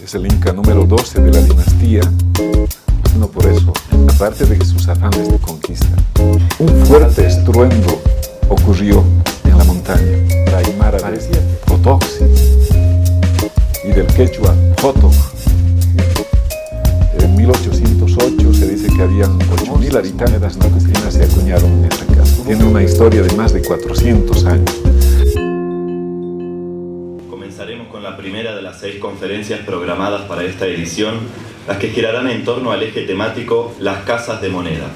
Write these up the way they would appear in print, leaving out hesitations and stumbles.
es el Inca número 12 de la dinastía. No por eso, aparte de sus afanes de conquista, un fuerte estruendo ocurrió en la montaña, la aymara de Potoxi y del quechua Jotoc. En 1808 se dice que habían 8.000 habitantes nocturnas se acuñaron en esa casa. Tiene una historia de más de 400 años. Comenzaremos con la primera de las 6 conferencias programadas para esta edición, las que girarán en torno al eje temático Las Casas de Moneda.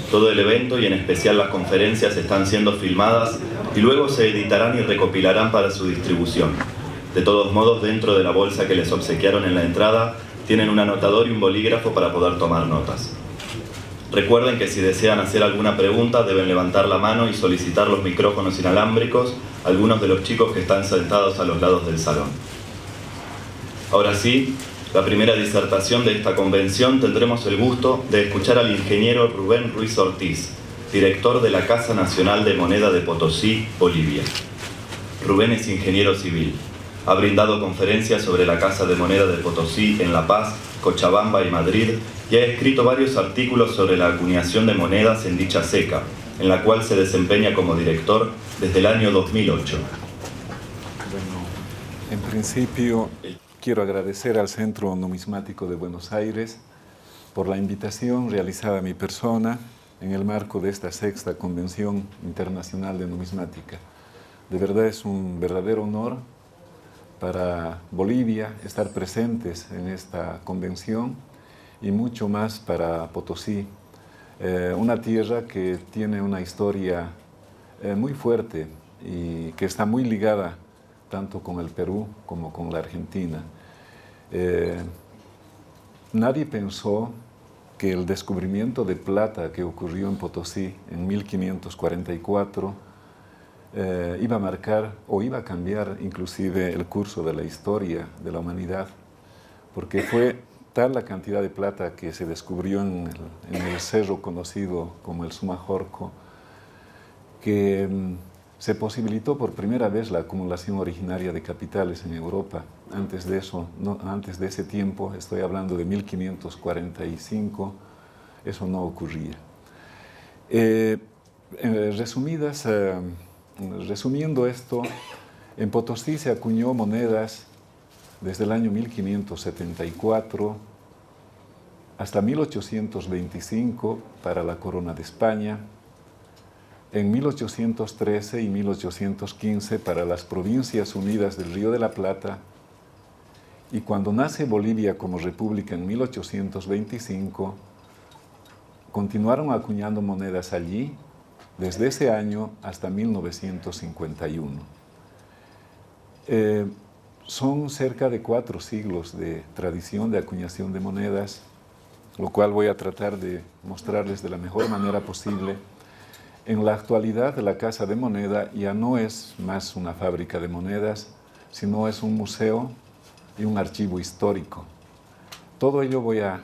Todo el evento y en especial las conferencias están siendo filmadas y luego se editarán y recopilarán para su distribución. De todos modos, dentro de la bolsa que les obsequiaron en la entrada, tienen un anotador y un bolígrafo para poder tomar notas. Recuerden que si desean hacer alguna pregunta deben levantar la mano y solicitar los micrófonos inalámbricos a algunos de los chicos que están sentados a los lados del salón. Ahora sí, la primera disertación de esta convención tendremos el gusto de escuchar al ingeniero Rubén Ruiz Ortiz, director de la Casa Nacional de Moneda de Potosí, Bolivia. Rubén es ingeniero civil. Ha brindado conferencias sobre la Casa de Moneda de Potosí en La Paz, Cochabamba y Madrid y ha escrito varios artículos sobre la acuñación de monedas en dicha ceca, en la cual se desempeña como director desde el año 2008. Bueno, en principio quiero agradecer al Centro Numismático de Buenos Aires por la invitación realizada a mi persona en el marco de esta 6ª Convención Internacional de Numismática. De verdad es un verdadero honor para Bolivia estar presentes en esta convención y mucho más para Potosí, una tierra que tiene una historia muy fuerte y que está muy ligada tanto con el Perú como con la Argentina. Nadie pensó que el descubrimiento de plata que ocurrió en Potosí en 1544 iba a marcar o iba a cambiar inclusive el curso de la historia de la humanidad, porque fue tal la cantidad de plata que se descubrió en el cerro conocido como el Sumajorco, que se posibilitó por primera vez la acumulación originaria de capitales en Europa. Antes de eso, antes de ese tiempo, estoy hablando de 1545, eso no ocurría. Resumiendo esto, en Potosí se acuñó monedas desde el año 1574 hasta 1825 para la Corona de España, en 1813 y 1815 para las Provincias Unidas del Río de la Plata, y cuando nace Bolivia como república en 1825, continuaron acuñando monedas allí desde ese año hasta 1951. Son cerca de 4 siglos de tradición de acuñación de monedas, lo cual voy a tratar de mostrarles de la mejor manera posible. En la actualidad, la Casa de Moneda ya no es más una fábrica de monedas, sino es un museo y un archivo histórico. Todo ello voy a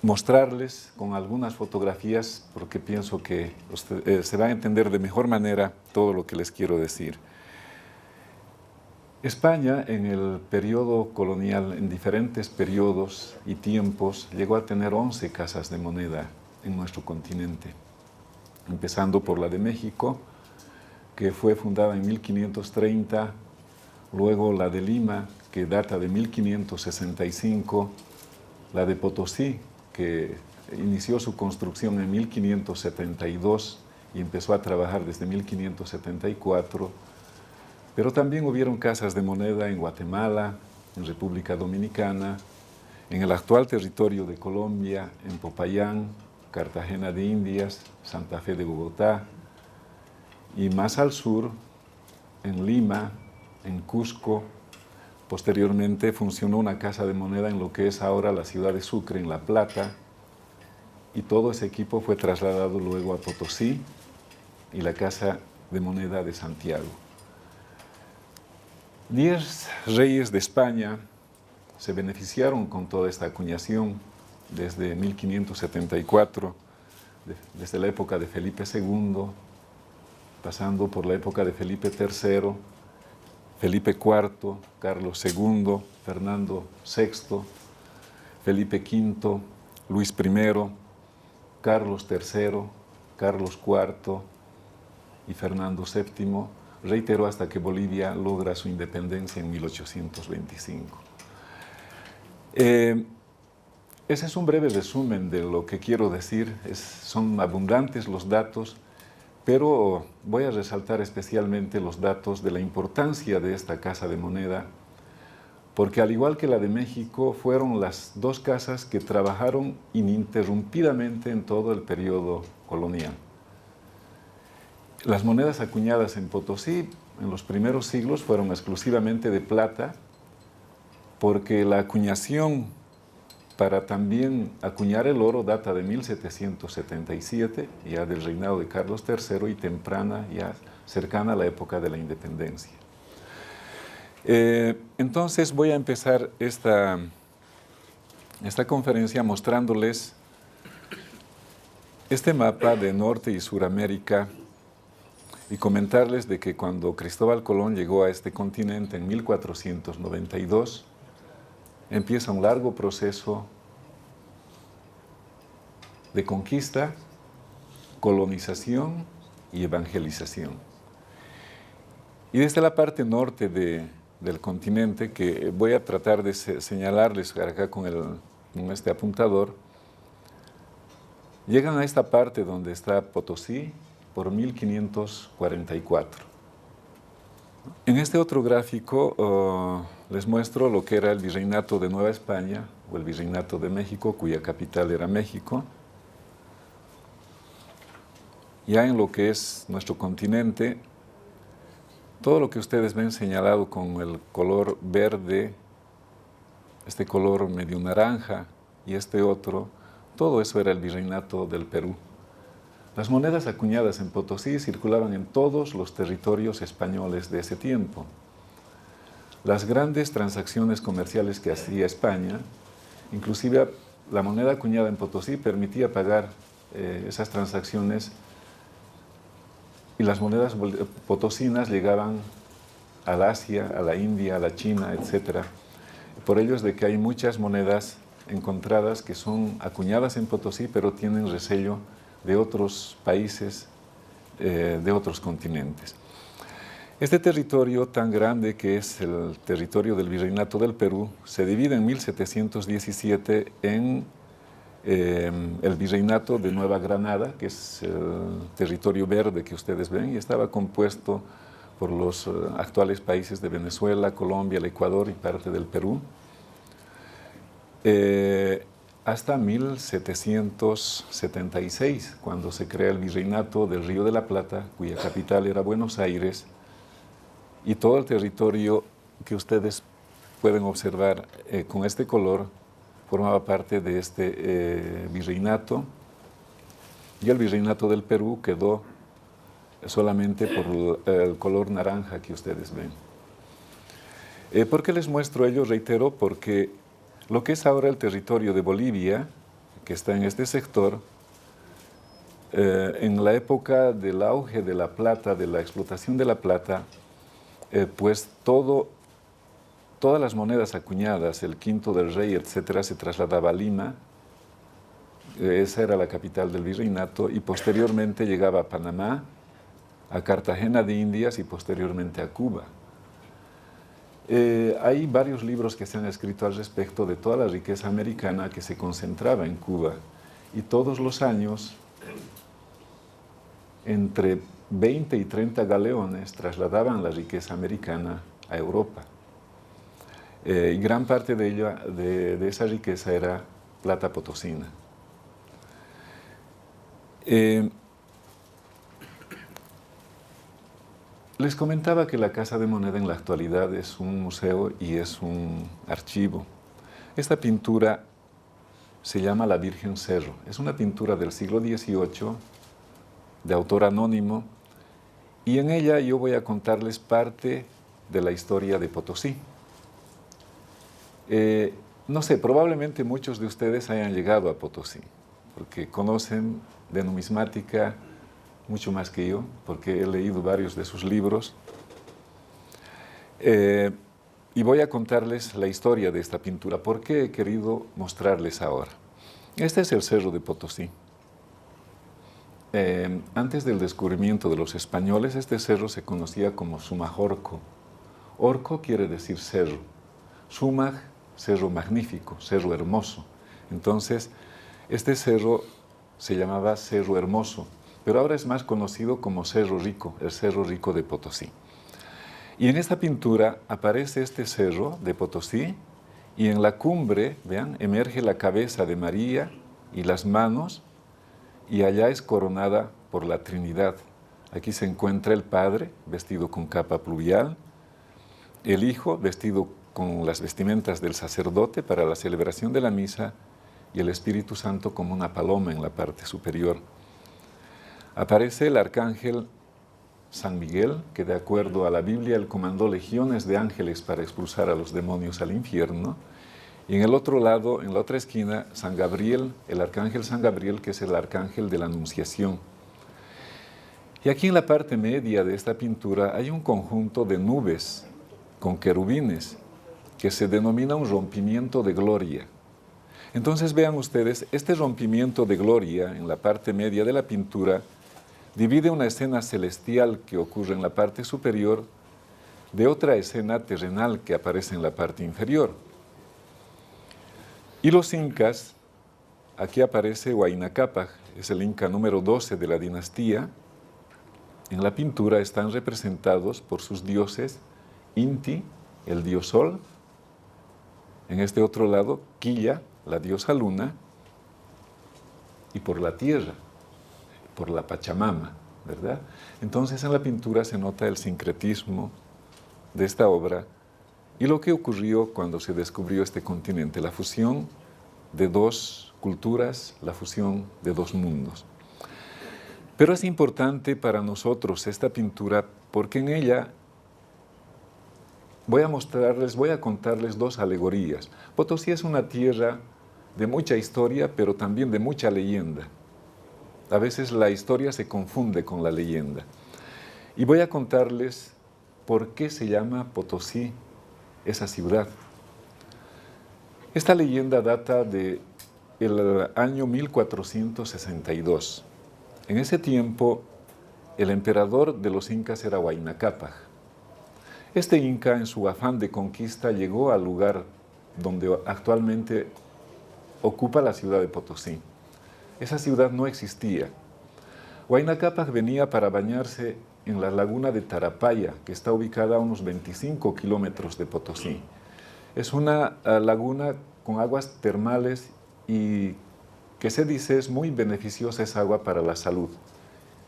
mostrarles con algunas fotografías porque pienso que se va a entender de mejor manera todo lo que les quiero decir. España, en el periodo colonial, en diferentes periodos y tiempos, llegó a tener 11 casas de moneda en nuestro continente, empezando por la de México, que fue fundada en 1530, luego la de Lima, que data de 1565, la de Potosí, que inició su construcción en 1572 y empezó a trabajar desde 1574, pero también hubieron casas de moneda en Guatemala, en República Dominicana, en el actual territorio de Colombia, en Popayán, Cartagena de Indias, Santa Fe de Bogotá, y más al sur, en Lima, en Cusco. Posteriormente funcionó una casa de moneda en lo que es ahora la ciudad de Sucre, en La Plata, y todo ese equipo fue trasladado luego a Potosí y la Casa de Moneda de Santiago. 10 reyes de España se beneficiaron con toda esta acuñación desde 1574, desde la época de Felipe II, pasando por la época de Felipe III, Felipe IV, Carlos II, Fernando VI, Felipe V, Luis I, Carlos III, Carlos IV y Fernando VII, reiteró hasta que Bolivia logra su independencia en 1825. Ese es un breve resumen de lo que quiero decir. Son abundantes los datos, pero voy a resaltar especialmente los datos de la importancia de esta casa de moneda, porque al igual que la de México, fueron las dos casas que trabajaron ininterrumpidamente en todo el periodo colonial. Las monedas acuñadas en Potosí en los primeros siglos fueron exclusivamente de plata, porque la acuñación para también acuñar el oro data de 1777, ya del reinado de Carlos III, y temprana, ya cercana a la época de la independencia. Entonces voy a empezar esta conferencia mostrándoles este mapa de Norte y Suramérica y comentarles de que cuando Cristóbal Colón llegó a este continente en 1492, empieza un largo proceso de conquista, colonización y evangelización. Y desde la parte norte del continente, que voy a tratar de señalarles acá con este apuntador, llegan a esta parte donde está Potosí por 1544. En este otro gráfico les muestro lo que era el Virreinato de Nueva España o el Virreinato de México, cuya capital era México. Ya en lo que es nuestro continente, todo lo que ustedes ven señalado con el color verde, este color medio naranja y este otro, todo eso era el Virreinato del Perú. Las monedas acuñadas en Potosí circulaban en todos los territorios españoles de ese tiempo. Las grandes transacciones comerciales que hacía España, inclusive la moneda acuñada en Potosí permitía pagar esas transacciones, y las monedas potosinas llegaban al Asia, a la India, a la China, etc. Por ello es de que hay muchas monedas encontradas que son acuñadas en Potosí, pero tienen resello de otros países, de otros continentes. Este territorio tan grande que es el territorio del Virreinato del Perú se divide en 1717 en el Virreinato de Nueva Granada, que es el territorio verde que ustedes ven, y estaba compuesto por los actuales países de Venezuela, Colombia, el Ecuador y parte del Perú, hasta 1776, cuando se crea el Virreinato del Río de la Plata, cuya capital era Buenos Aires, y todo el territorio que ustedes pueden observar con este color formaba parte de este virreinato, y el Virreinato del Perú quedó solamente por el color naranja que ustedes ven. ¿Por qué les muestro ello? Reitero, porque lo que es ahora el territorio de Bolivia, que está en este sector, en la época del auge de la plata, de la explotación de la plata, pues todas las monedas acuñadas, el Quinto del Rey, etcétera, se trasladaba a Lima. Esa era la capital del virreinato, y posteriormente llegaba a Panamá, a Cartagena de Indias y posteriormente a Cuba. Hay varios libros que se han escrito al respecto de toda la riqueza americana que se concentraba en Cuba, y todos los años entre 20 y 30 galeones trasladaban la riqueza americana a Europa. Y gran parte de ella, de esa riqueza, era plata potosina. Les comentaba que la Casa de Moneda en la actualidad es un museo y es un archivo. Esta pintura se llama La Virgen Cerro. Es una pintura del siglo XVIII, de autor anónimo, y en ella yo voy a contarles parte de la historia de Potosí. No sé, probablemente muchos de ustedes hayan llegado a Potosí, porque conocen de numismática mucho más que yo, porque he leído varios de sus libros. Y voy a contarles la historia de esta pintura. ¿Por qué he querido mostrarles ahora? Este es el Cerro de Potosí. Antes del descubrimiento de los españoles, este cerro se conocía como Sumajorco. Orco quiere decir cerro. Sumaj, cerro magnífico, cerro hermoso. Entonces, este cerro se llamaba Cerro Hermoso, pero ahora es más conocido como Cerro Rico, el Cerro Rico de Potosí. Y en esta pintura aparece este cerro de Potosí y en la cumbre, vean, emerge la cabeza de María y las manos, y allá es coronada por la Trinidad. Aquí se encuentra el Padre vestido con capa pluvial, el Hijo vestido con las vestimentas del sacerdote para la celebración de la misa y el Espíritu Santo como una paloma en la parte superior. Aparece el arcángel San Miguel, que de acuerdo a la Biblia él comandó legiones de ángeles para expulsar a los demonios al infierno. Y en el otro lado, en la otra esquina, San Gabriel, el arcángel San Gabriel, que es el arcángel de la Anunciación. Y aquí en la parte media de esta pintura hay un conjunto de nubes con querubines que se denomina un rompimiento de gloria. Entonces vean ustedes, este rompimiento de gloria en la parte media de la pintura divide una escena celestial que ocurre en la parte superior de otra escena terrenal que aparece en la parte inferior. Y los incas, aquí aparece Huayna Cápac, es el inca número 12 de la dinastía. En la pintura están representados por sus dioses Inti, el dios sol, en este otro lado Quilla, la diosa luna, y por la tierra, por la Pachamama, ¿verdad? Entonces en la pintura se nota el sincretismo de esta obra y lo que ocurrió cuando se descubrió este continente, la fusión de dos culturas, la fusión de dos mundos. Pero es importante para nosotros esta pintura porque en ella voy a contarles dos alegorías. Potosí es una tierra de mucha historia, pero también de mucha leyenda. A veces la historia se confunde con la leyenda. Y voy a contarles por qué se llama Potosí esa ciudad. Esta leyenda data del año 1462. En ese tiempo, el emperador de los incas era Huayna Cápac. Este inca, en su afán de conquista, llegó al lugar donde actualmente ocupa la ciudad de Potosí. Esa ciudad no existía. Huayna Cápac venía para bañarse en la laguna de Tarapaya, que está ubicada a unos 25 kilómetros de Potosí. Es una laguna con aguas termales y que se dice es muy beneficiosa esa agua para la salud.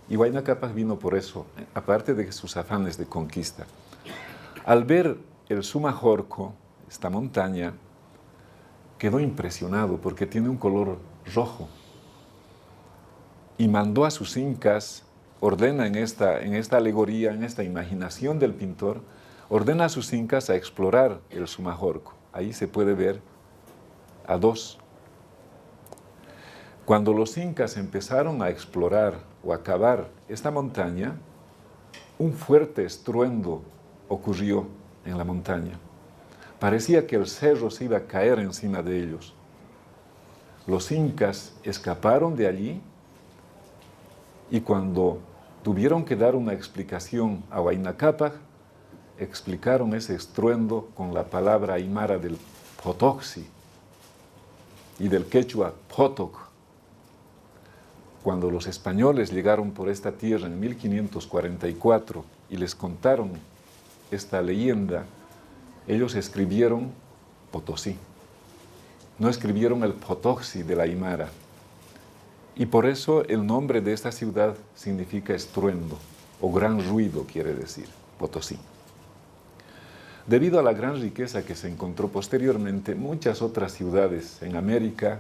Y Huayna Cápac vino por eso, aparte de sus afanes de conquista. Al ver el Sumajorco, esta montaña, quedó impresionado porque tiene un color rojo. Y mandó a sus incas, ordena en esta alegoría, en esta imaginación del pintor, ordena a sus incas a explorar el Sumajorco. Ahí se puede ver a dos. Cuando los incas empezaron a explorar o a cavar esta montaña, un fuerte estruendo ocurrió en la montaña. Parecía que el cerro se iba a caer encima de ellos. Los incas escaparon de allí y cuando tuvieron que dar una explicación a Huayna Cápac, explicaron ese estruendo con la palabra aymara del Potoxi y del quechua Potoc. Cuando los españoles llegaron por esta tierra en 1544 y les contaron esta leyenda, ellos escribieron Potosí. No escribieron el Potoxi de la aymara. Y por eso el nombre de esta ciudad significa estruendo, o gran ruido quiere decir, Potosí. Debido a la gran riqueza que se encontró posteriormente, muchas otras ciudades en América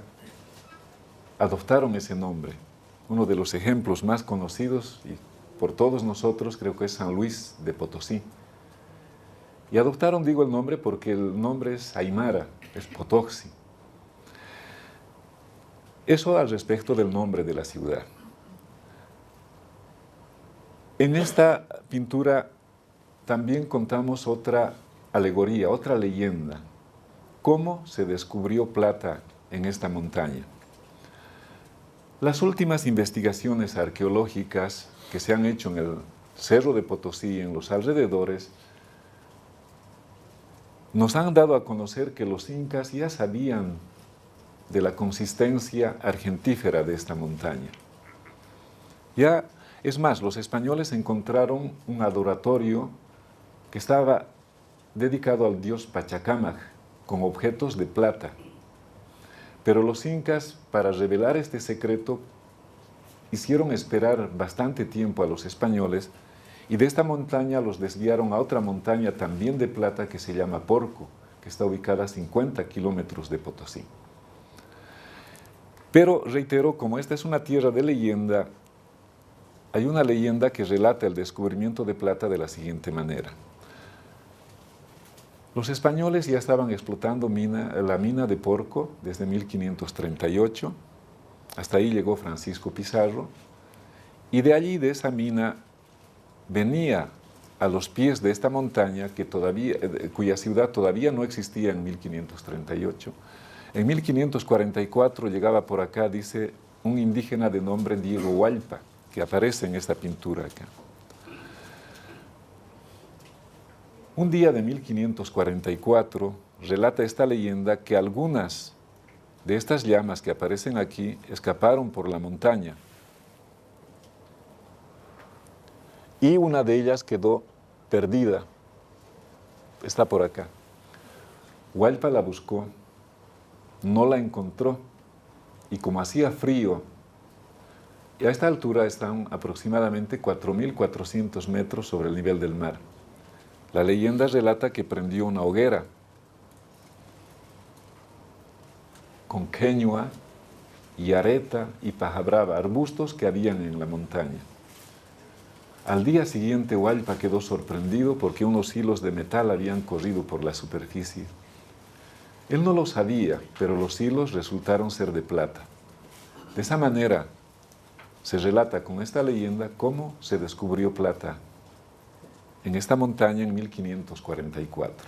adoptaron ese nombre. Uno de los ejemplos más conocidos y por todos nosotros creo que es San Luis de Potosí. Y adoptaron, digo el nombre, porque el nombre es aymara, es Potoxi. Eso al respecto del nombre de la ciudad. En esta pintura también contamos otra alegoría, otra leyenda. ¿Cómo se descubrió plata en esta montaña? Las últimas investigaciones arqueológicas que se han hecho en el Cerro de Potosí y en los alrededores nos han dado a conocer que los incas ya sabían de la consistencia argentífera de esta montaña. Ya, es más, los españoles encontraron un adoratorio que estaba dedicado al dios Pachacámac, con objetos de plata. Pero los incas, para revelar este secreto, hicieron esperar bastante tiempo a los españoles y de esta montaña los desviaron a otra montaña también de plata que se llama Porco, que está ubicada a 50 kilómetros de Potosí. Pero, reitero, como esta es una tierra de leyenda, hay una leyenda que relata el descubrimiento de plata de la siguiente manera. Los españoles ya estaban explotando la mina de Porco desde 1538, hasta ahí llegó Francisco Pizarro, y de allí, de esa mina, venía a los pies de esta montaña, cuya ciudad todavía no existía en 1538. En 1544 llegaba por acá, dice, un indígena de nombre Diego Hualpa, que aparece en esta pintura acá. Un día de 1544 relata esta leyenda que algunas de estas llamas que aparecen aquí escaparon por la montaña y una de ellas quedó perdida, está por acá. Hualpa la buscó, no la encontró y como hacía frío, y a esta altura están aproximadamente 4.400 metros sobre el nivel del mar. La leyenda relata que prendió una hoguera con queñua y areta y paja brava, arbustos que habían en la montaña. Al día siguiente Hualpa quedó sorprendido porque unos hilos de metal habían corrido por la superficie. Él no lo sabía, pero los hilos resultaron ser de plata. De esa manera se relata con esta leyenda cómo se descubrió plata en esta montaña en 1544.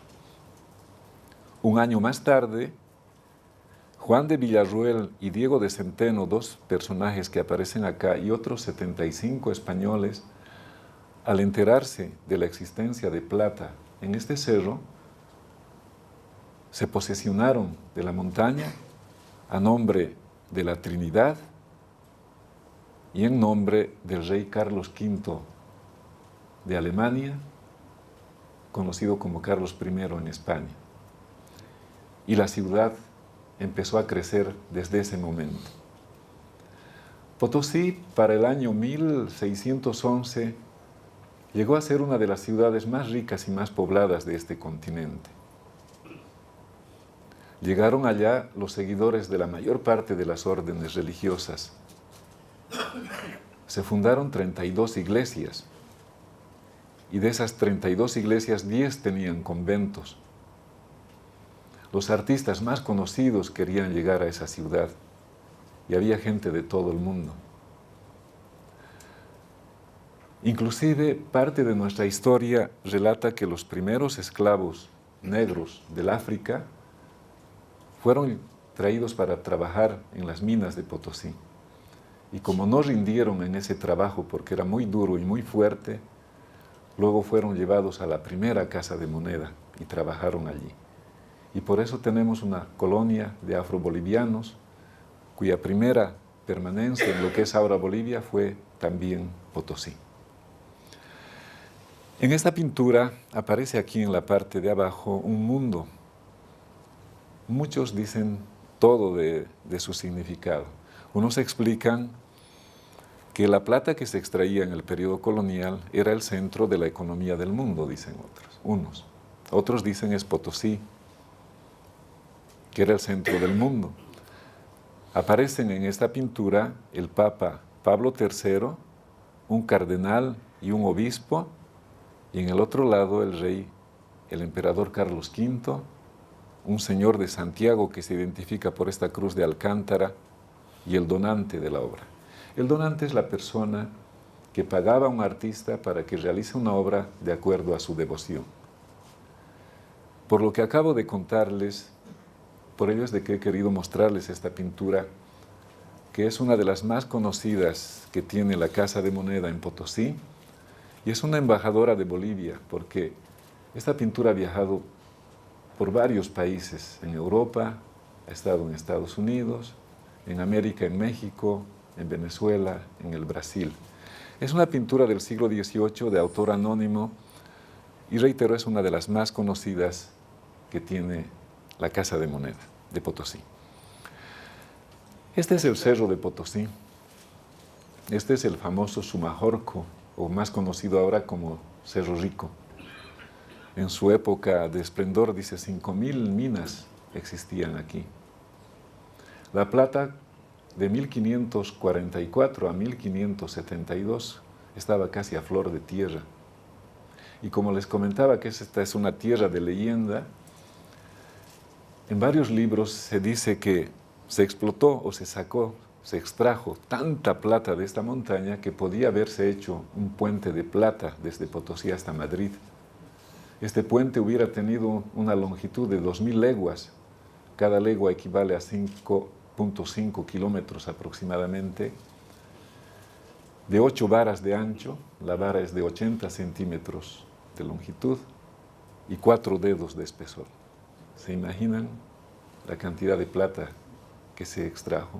Un año más tarde, Juan de Villarroel y Diego de Centeno, dos personajes que aparecen acá, y otros 75 españoles, al enterarse de la existencia de plata en este cerro, se posesionaron de la montaña a nombre de la Trinidad y en nombre del rey Carlos V de Alemania, conocido como Carlos I en España. Y la ciudad empezó a crecer desde ese momento. Potosí, para el año 1611, llegó a ser una de las ciudades más ricas y más pobladas de este continente. Llegaron allá los seguidores de la mayor parte de las órdenes religiosas. Se fundaron 32 iglesias, y de esas 32 iglesias, 10 tenían conventos. Los artistas más conocidos querían llegar a esa ciudad, y había gente de todo el mundo. Inclusive, parte de nuestra historia relata que los primeros esclavos negros del África fueron traídos para trabajar en las minas de Potosí. Y como no rindieron en ese trabajo porque era muy duro y muy fuerte, luego fueron llevados a la primera casa de moneda y trabajaron allí. Y por eso tenemos una colonia de afrobolivianos cuya primera permanencia en lo que es ahora Bolivia fue también Potosí. En esta pintura aparece aquí en la parte de abajo un mundo. Muchos dicen todo de su significado. Unos explican que la plata que se extraía en el periodo colonial era el centro de la economía del mundo, dicen unos. Otros dicen es Potosí, que era el centro del mundo. Aparecen en esta pintura el Papa Pablo III, un cardenal y un obispo, y en el otro lado el rey, el emperador Carlos V, un señor de Santiago que se identifica por esta cruz de Alcántara, y el donante de la obra. El donante es la persona que pagaba a un artista para que realice una obra de acuerdo a su devoción. Por lo que acabo de contarles, por ello es de que he querido mostrarles esta pintura, que es una de las más conocidas que tiene la Casa de Moneda en Potosí, y es una embajadora de Bolivia, porque esta pintura ha viajado por varios países, en Europa, ha estado en Estados Unidos, en América, en México, en Venezuela, en el Brasil. Es una pintura del siglo XVIII de autor anónimo y reitero, es una de las más conocidas que tiene la Casa de Moneda de Potosí. Este es el Cerro de Potosí. Este es el famoso Sumajorco, o más conocido ahora como Cerro Rico. En su época de esplendor, dice, 5.000 minas existían aquí. La plata de 1544 a 1572 estaba casi a flor de tierra. Y como les comentaba que esta es una tierra de leyenda, en varios libros se dice que se explotó o se sacó, se extrajo tanta plata de esta montaña que podía haberse hecho un puente de plata desde Potosí hasta Madrid. Este puente hubiera tenido una longitud de 2.000 leguas. Cada legua equivale a 5.5 kilómetros aproximadamente, de 8 varas de ancho, la vara es de 80 centímetros de longitud y 4 dedos de espesor. ¿Se imaginan la cantidad de plata que se extrajo?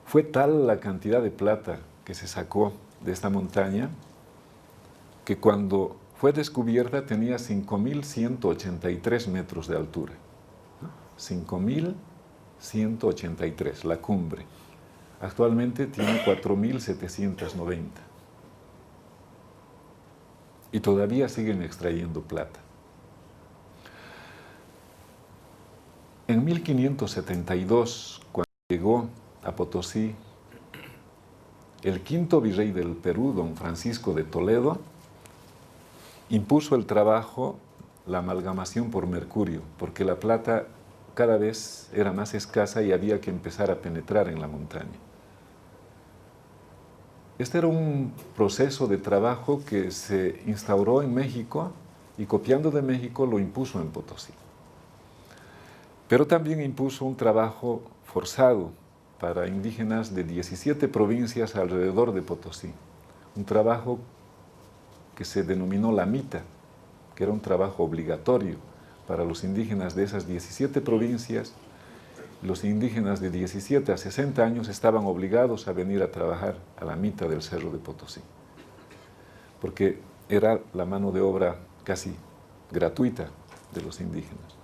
Fue tal la cantidad de plata que se sacó de esta montaña que cuando fue descubierta tenía 5.183 metros de altura. 5.183, la cumbre. Actualmente tiene 4.790. Y todavía siguen extrayendo plata. En 1572, cuando llegó a Potosí el quinto virrey del Perú, don Francisco de Toledo, impuso el trabajo, la amalgamación por mercurio, porque la plata cada vez era más escasa y había que empezar a penetrar en la montaña. Este era un proceso de trabajo que se instauró en México y copiando de México lo impuso en Potosí. Pero también impuso un trabajo forzado para indígenas de 17 provincias alrededor de Potosí. Un trabajo que se denominó la mita, que era un trabajo obligatorio para los indígenas de esas 17 provincias. Los indígenas de 17 a 60 años estaban obligados a venir a trabajar a la mita del Cerro de Potosí, porque era la mano de obra casi gratuita de los indígenas.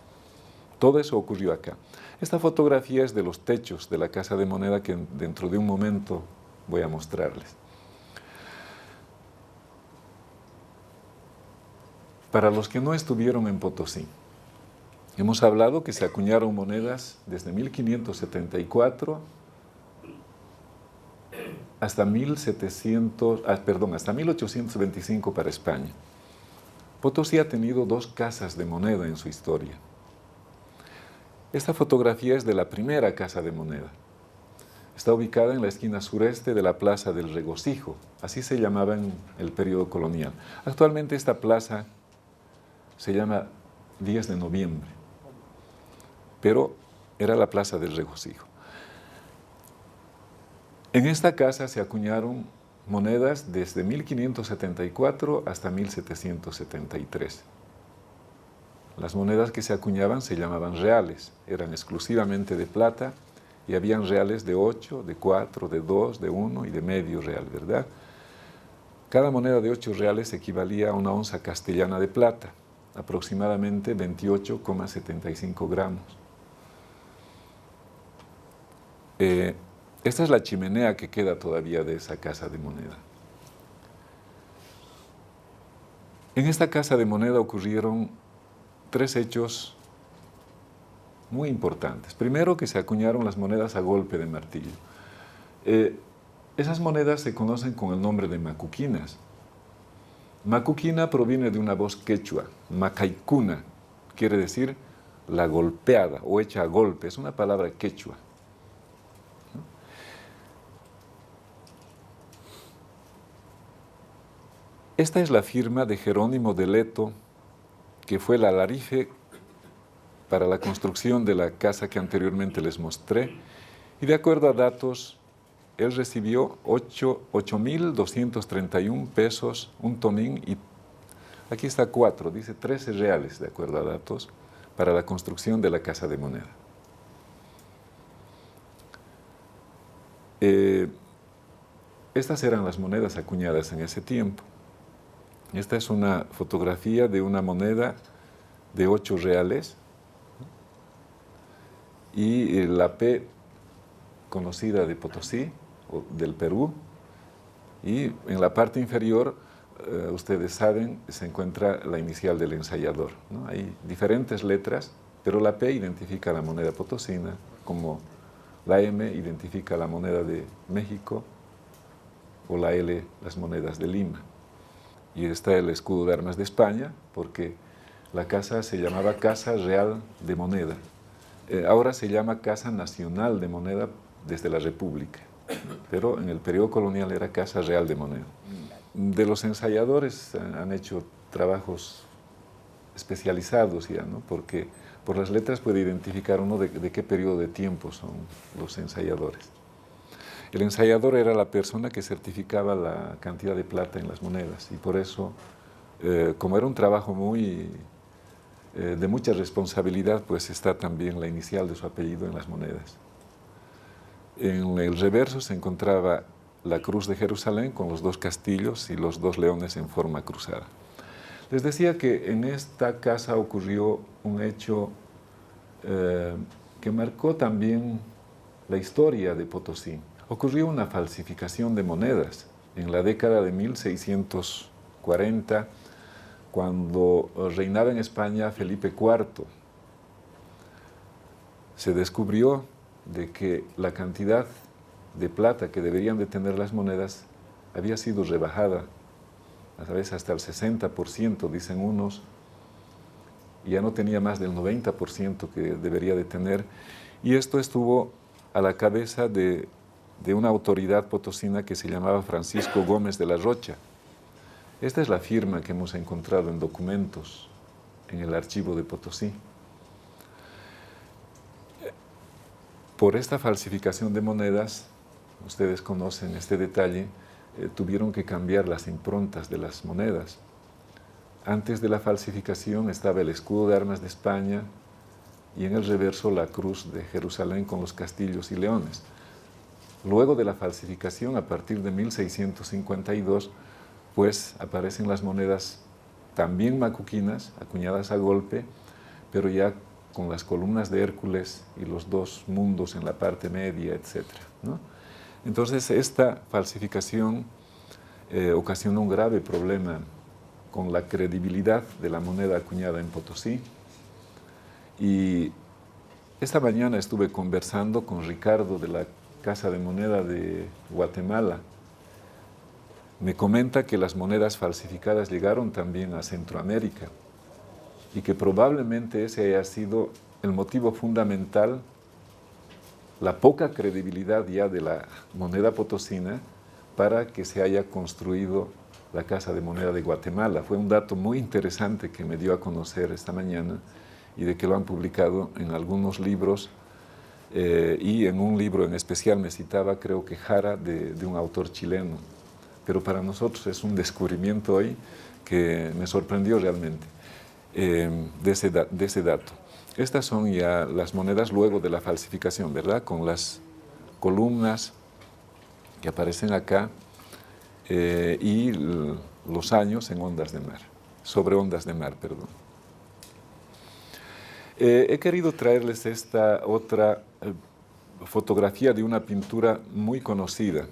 Todo eso ocurrió acá. Esta fotografía es de los techos de la Casa de Moneda que dentro de un momento voy a mostrarles. Para los que no estuvieron en Potosí, hemos hablado que se acuñaron monedas desde 1574 hasta 1825 para España. Potosí ha tenido 2 casas de moneda en su historia. Esta fotografía es de la primera Casa de Moneda. Está ubicada en la esquina sureste de la Plaza del Regocijo, así se llamaba en el periodo colonial. Actualmente esta plaza se llama 10 de noviembre, pero era la Plaza del Regocijo. En esta casa se acuñaron monedas desde 1574 hasta 1773. Las monedas que se acuñaban se llamaban reales, eran exclusivamente de plata y habían reales de 8, de 4, de 2, de 1 y de medio real, ¿verdad? Cada moneda de 8 reales equivalía a una onza castellana de plata, aproximadamente 28,75 gramos. Esta es la chimenea que queda todavía de esa Casa de Moneda. En esta Casa de Moneda ocurrieron 3 hechos muy importantes. Primero, que se acuñaron las monedas a golpe de martillo. Esas monedas se conocen con el nombre de macuquinas. Macuquina proviene de una voz quechua, macaicuna, quiere decir la golpeada o hecha a golpe, es una palabra quechua. Esta es la firma de Jerónimo de Leto, que fue el alarife para la construcción de la casa que anteriormente les mostré, y de acuerdo a datos, él recibió 8.231 pesos, un tomín, y aquí está 4, dice 13 reales, de acuerdo a datos, para la construcción de la Casa de Moneda. Estas eran las monedas acuñadas en ese tiempo. Esta es una fotografía de una moneda de 8 reales y la P conocida de Potosí, o del Perú, y en la parte inferior, ustedes saben, se encuentra la inicial del ensayador, ¿no? Hay diferentes letras, pero la P identifica la moneda potosina, como la M identifica la moneda de México, o la L las monedas de Lima. Y está el escudo de armas de España, porque la casa se llamaba Casa Real de Moneda. Ahora se llama Casa Nacional de Moneda desde la República, pero en el periodo colonial era Casa Real de Moneda. De los ensayadores han hecho trabajos especializados ya, ¿no? Porque por las letras puede identificar uno de qué periodo de tiempo son los ensayadores. El ensayador era la persona que certificaba la cantidad de plata en las monedas, y por eso, como era un trabajo de mucha responsabilidad, pues está también la inicial de su apellido en las monedas. En el reverso se encontraba la cruz de Jerusalén con los 2 castillos y los 2 leones en forma cruzada. Les decía que en esta casa ocurrió un hecho que marcó también la historia de Potosí. Ocurrió una falsificación de monedas en la década de 1640, cuando reinaba en España Felipe IV. Se descubrió de que la cantidad de plata que deberían de tener las monedas había sido rebajada, a veces hasta el 60%, dicen unos, y ya no tenía más del 90% que debería de tener, y esto estuvo a la cabeza de una autoridad potosina que se llamaba Francisco Gómez de la Rocha. Esta es la firma que hemos encontrado en documentos en el archivo de Potosí. Por esta falsificación de monedas, ustedes conocen este detalle, tuvieron que cambiar las improntas de las monedas. Antes de la falsificación estaba el escudo de armas de España y en el reverso la cruz de Jerusalén con los castillos y leones. Luego de la falsificación, a partir de 1652, pues aparecen las monedas también macuquinas, acuñadas a golpe, pero ya con las columnas de Hércules y los 2 mundos en la parte media, etc., ¿no? Entonces, esta falsificación ocasionó un grave problema con la credibilidad de la moneda acuñada en Potosí. Y esta mañana estuve conversando con Ricardo de la Casa de Moneda de Guatemala. Me comenta que las monedas falsificadas llegaron también a Centroamérica y que probablemente ese haya sido el motivo fundamental, la poca credibilidad ya de la moneda potosina para que se haya construido la Casa de Moneda de Guatemala. Fue un dato muy interesante que me dio a conocer esta mañana y de que lo han publicado en algunos libros, y en un libro en especial me citaba, creo que Jara, de un autor chileno. Pero para nosotros es un descubrimiento hoy que me sorprendió realmente, de ese dato. Estas son ya las monedas luego de la falsificación, ¿verdad? Con las columnas que aparecen acá y los años en ondas de mar, sobre ondas de mar, perdón. He querido traerles esta otra fotografía de una pintura muy conocida.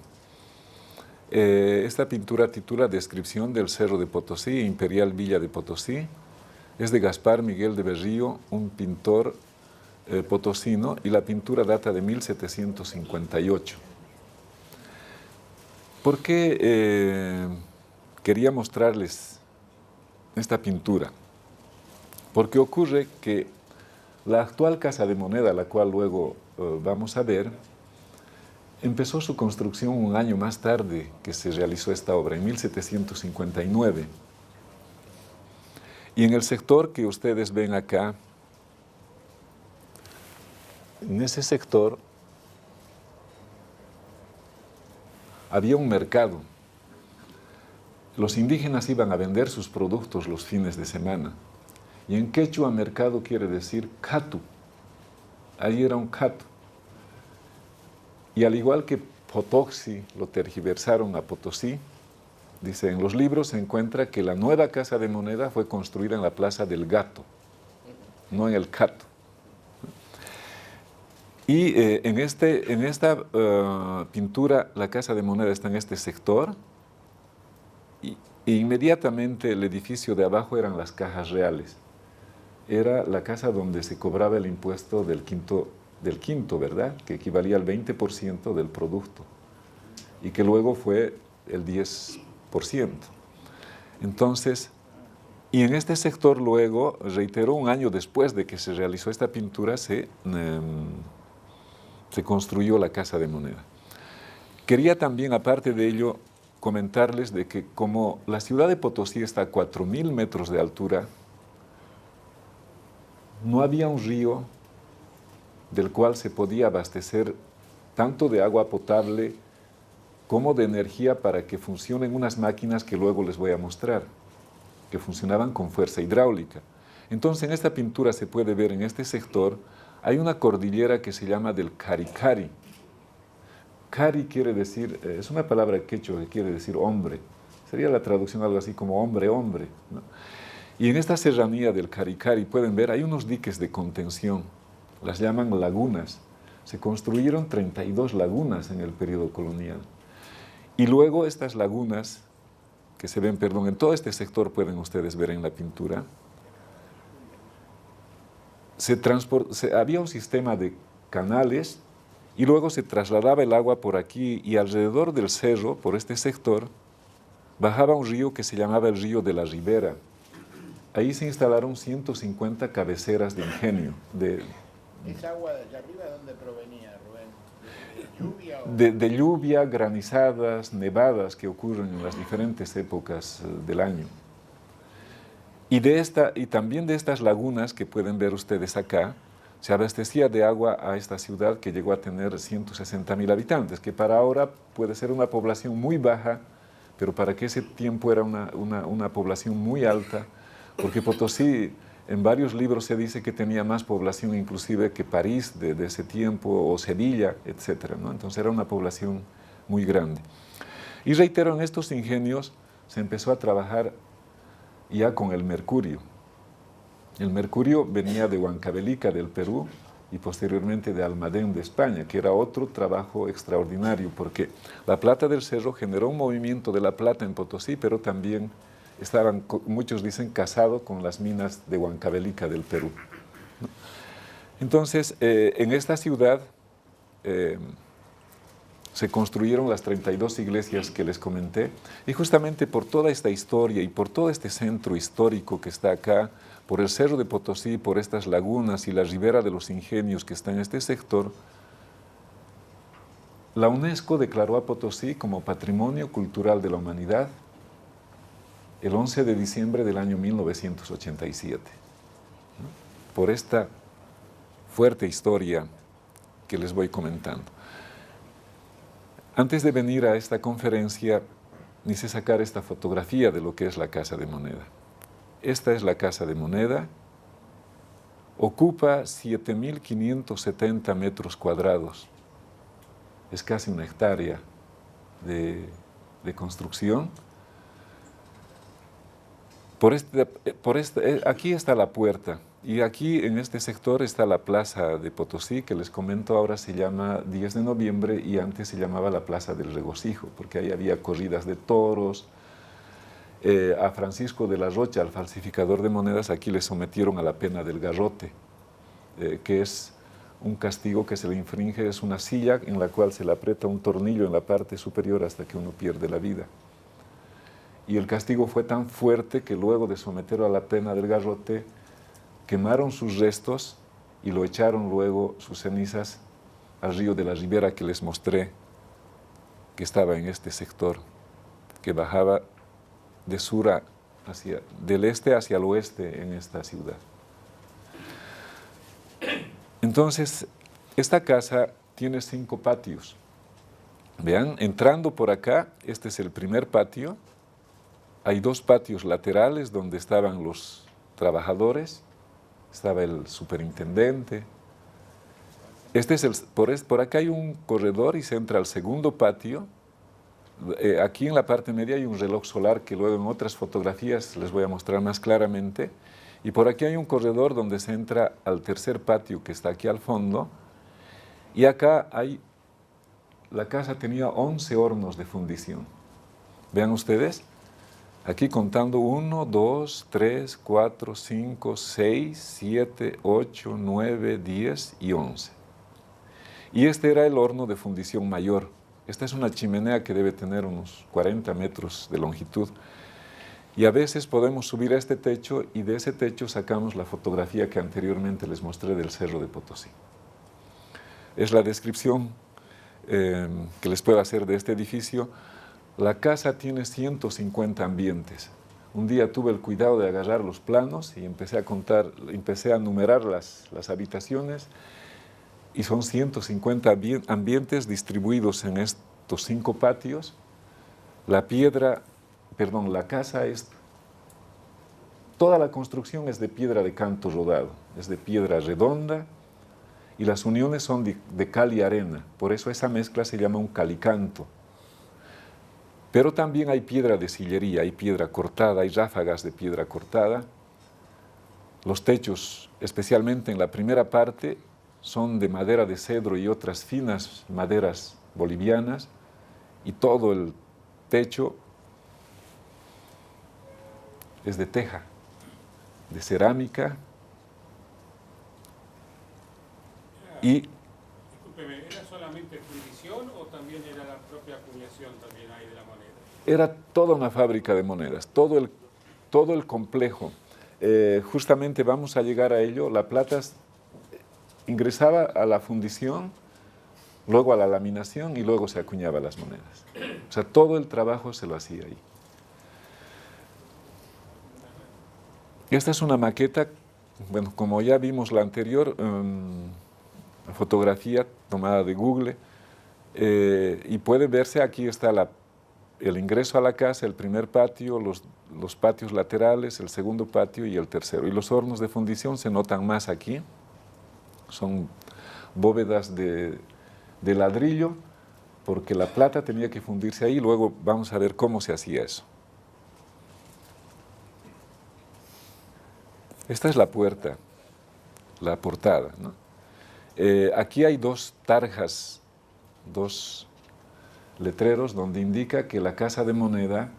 Esta pintura titula Descripción del Cerro de Potosí, Imperial Villa de Potosí. Es de Gaspar Miguel de Berrío, un pintor potosino, y la pintura data de 1758. ¿Por qué quería mostrarles esta pintura? Porque ocurre que la actual Casa de Moneda, la cual luego vamos a ver, empezó su construcción un año más tarde que se realizó esta obra, en 1759. Y en el sector que ustedes ven acá, en ese sector había un mercado. Los indígenas iban a vender sus productos los fines de semana. Y en quechua mercado quiere decir catu. Ahí era un catu. Y al igual que Potoxi lo tergiversaron a Potosí, dice, en los libros se encuentra que la nueva casa de moneda fue construida en la Plaza del Gato, no en el Cato. Y en esta pintura, la casa de moneda está en este sector, e inmediatamente el edificio de abajo eran las cajas reales. Era la casa donde se cobraba el impuesto del quinto, ¿verdad? Que equivalía al 20% del producto y que luego fue el 10%. Entonces, y en este sector luego, reitero, un año después de que se realizó esta pintura, se construyó la casa de moneda. Quería también, aparte de ello, comentarles de que como la ciudad de Potosí está a 4.000 metros de altura, no había un río del cual se podía abastecer tanto de agua potable como de energía para que funcionen unas máquinas que luego les voy a mostrar, que funcionaban con fuerza hidráulica. Entonces, en esta pintura se puede ver en este sector, hay una cordillera que se llama del Caricari. Cari quiere decir, es una palabra quechua que quiere decir hombre. Sería la traducción algo así como hombre, hombre, ¿no? Y en esta serranía del Caricari, pueden ver, hay unos diques de contención, las llaman lagunas. Se construyeron 32 lagunas en el periodo colonial. Y luego estas lagunas, que se ven, perdón, en todo este sector pueden ustedes ver en la pintura, había un sistema de canales y luego se trasladaba el agua por aquí y alrededor del cerro, por este sector, bajaba un río que se llamaba el río de la Ribera. Ahí se instalaron 150 cabeceras de ingenio. ¿Esa agua de allá arriba de dónde provenía, Rubén? ¿De lluvia? De lluvia, granizadas, nevadas que ocurren en las diferentes épocas del año. Y también de estas lagunas que pueden ver ustedes acá, se abastecía de agua a esta ciudad que llegó a tener 160.000 habitantes, que para ahora puede ser una población muy baja, pero para que ese tiempo era una población muy alta, porque Potosí, en varios libros se dice que tenía más población inclusive que París de ese tiempo, o Sevilla, etc., ¿no? Entonces era una población muy grande. Y reitero, en estos ingenios se empezó a trabajar ya con el mercurio. El mercurio venía de Huancavelica, del Perú, y posteriormente de Almadén, de España, que era otro trabajo extraordinario, porque la plata del cerro generó un movimiento de la plata en Potosí, pero también estaban, muchos dicen, casados con las minas de Huancavelica, del Perú, ¿no? Entonces, en esta ciudad se construyeron las 32 iglesias que les comenté, y justamente por toda esta historia y por todo este centro histórico que está acá, por el Cerro de Potosí, por estas lagunas y la ribera de los ingenios que está en este sector, la UNESCO declaró a Potosí como Patrimonio Cultural de la Humanidad el 11 de diciembre del año 1987, ¿no? Por esta fuerte historia que les voy comentando. Antes de venir a esta conferencia, quise sacar esta fotografía de lo que es la Casa de Moneda. Esta es la Casa de Moneda, ocupa 7.570 metros cuadrados, es casi una hectárea de construcción. Aquí está la puerta, y aquí en este sector está la Plaza de Potosí, que les comento ahora se llama 10 de noviembre y antes se llamaba la Plaza del Regocijo, porque ahí había corridas de toros. A Francisco de la Rocha, al falsificador de monedas, aquí le sometieron a la pena del garrote, que es un castigo que se le infringe, es una silla en la cual se le aprieta un tornillo en la parte superior hasta que uno pierde la vida. Y el castigo fue tan fuerte que luego de someterlo a la pena del garrote, quemaron sus restos y lo echaron luego, sus cenizas, al río de la Ribera que les mostré que estaba en este sector, que bajaba de sur del este hacia el oeste en esta ciudad. Entonces, esta casa tiene 5 patios. Vean, entrando por acá, este es el primer patio. Hay 2 patios laterales donde estaban los trabajadores, estaba el superintendente. Por acá hay un corredor y se entra al segundo patio. Aquí en la parte media hay un reloj solar que luego en otras fotografías les voy a mostrar más claramente. Y por aquí hay un corredor donde se entra al tercer patio que está aquí al fondo. Y acá la casa tenía 11 hornos de fundición. Vean ustedes, aquí contando 1, 2, 3, 4, 5, 6, 7, 8, 9, 10 y 11. Y este era el horno de fundición mayor. Esta es una chimenea que debe tener unos 40 metros de longitud. Y a veces podemos subir a este techo y de ese techo sacamos la fotografía que anteriormente les mostré del Cerro de Potosí. Es la descripción que les puedo hacer de este edificio. La casa tiene 150 ambientes. Un día tuve el cuidado de agarrar los planos y empecé a numerar las habitaciones y son 150 ambientes distribuidos en estos 5 patios. La casa toda la construcción es de piedra de canto rodado, es de piedra redonda y las uniones son de cal y arena, por eso esa mezcla se llama un calicanto. Pero también hay piedra de sillería, hay piedra cortada, hay ráfagas de piedra cortada. Los techos, especialmente en la primera parte, son de madera de cedro y otras finas maderas bolivianas y todo el techo es de teja, de cerámica y... Discúlpeme, ¿era solamente fundición o también era la propia acuñación también ahí de la moneda? Era toda una fábrica de monedas, todo el complejo. Justamente vamos a llegar a ello. La plata ingresaba a la fundición, luego a la laminación y luego se acuñaba las monedas. O sea, todo el trabajo se lo hacía ahí. Esta es una maqueta, bueno, como ya vimos la anterior, fotografía tomada de Google, y puede verse, aquí está el ingreso a la casa, el primer patio, los patios laterales, el segundo patio y el tercero. Y los hornos de fundición se notan más aquí, son bóvedas de ladrillo, porque la plata tenía que fundirse ahí, luego vamos a ver cómo se hacía eso. Esta es la puerta, la portada, ¿no? Aquí hay 2 tarjas, 2 letreros donde indica que la Casa de Moneda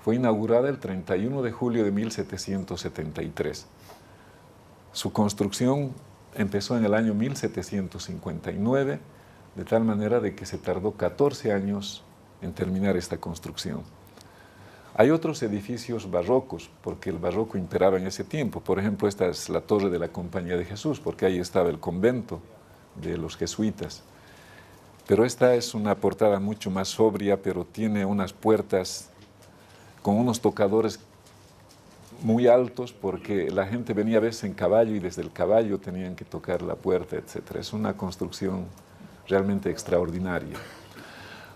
fue inaugurada el 31 de julio de 1773. Su construcción empezó en el año 1759, de tal manera de que se tardó 14 años en terminar esta construcción. Hay otros edificios barrocos, porque el barroco imperaba en ese tiempo. Por ejemplo, esta es la Torre de la Compañía de Jesús, porque ahí estaba el convento de los jesuitas. Pero esta es una portada mucho más sobria, pero tiene unas puertas con unos tocadores muy altos, porque la gente venía a veces en caballo y desde el caballo tenían que tocar la puerta, etc. Es una construcción realmente extraordinaria.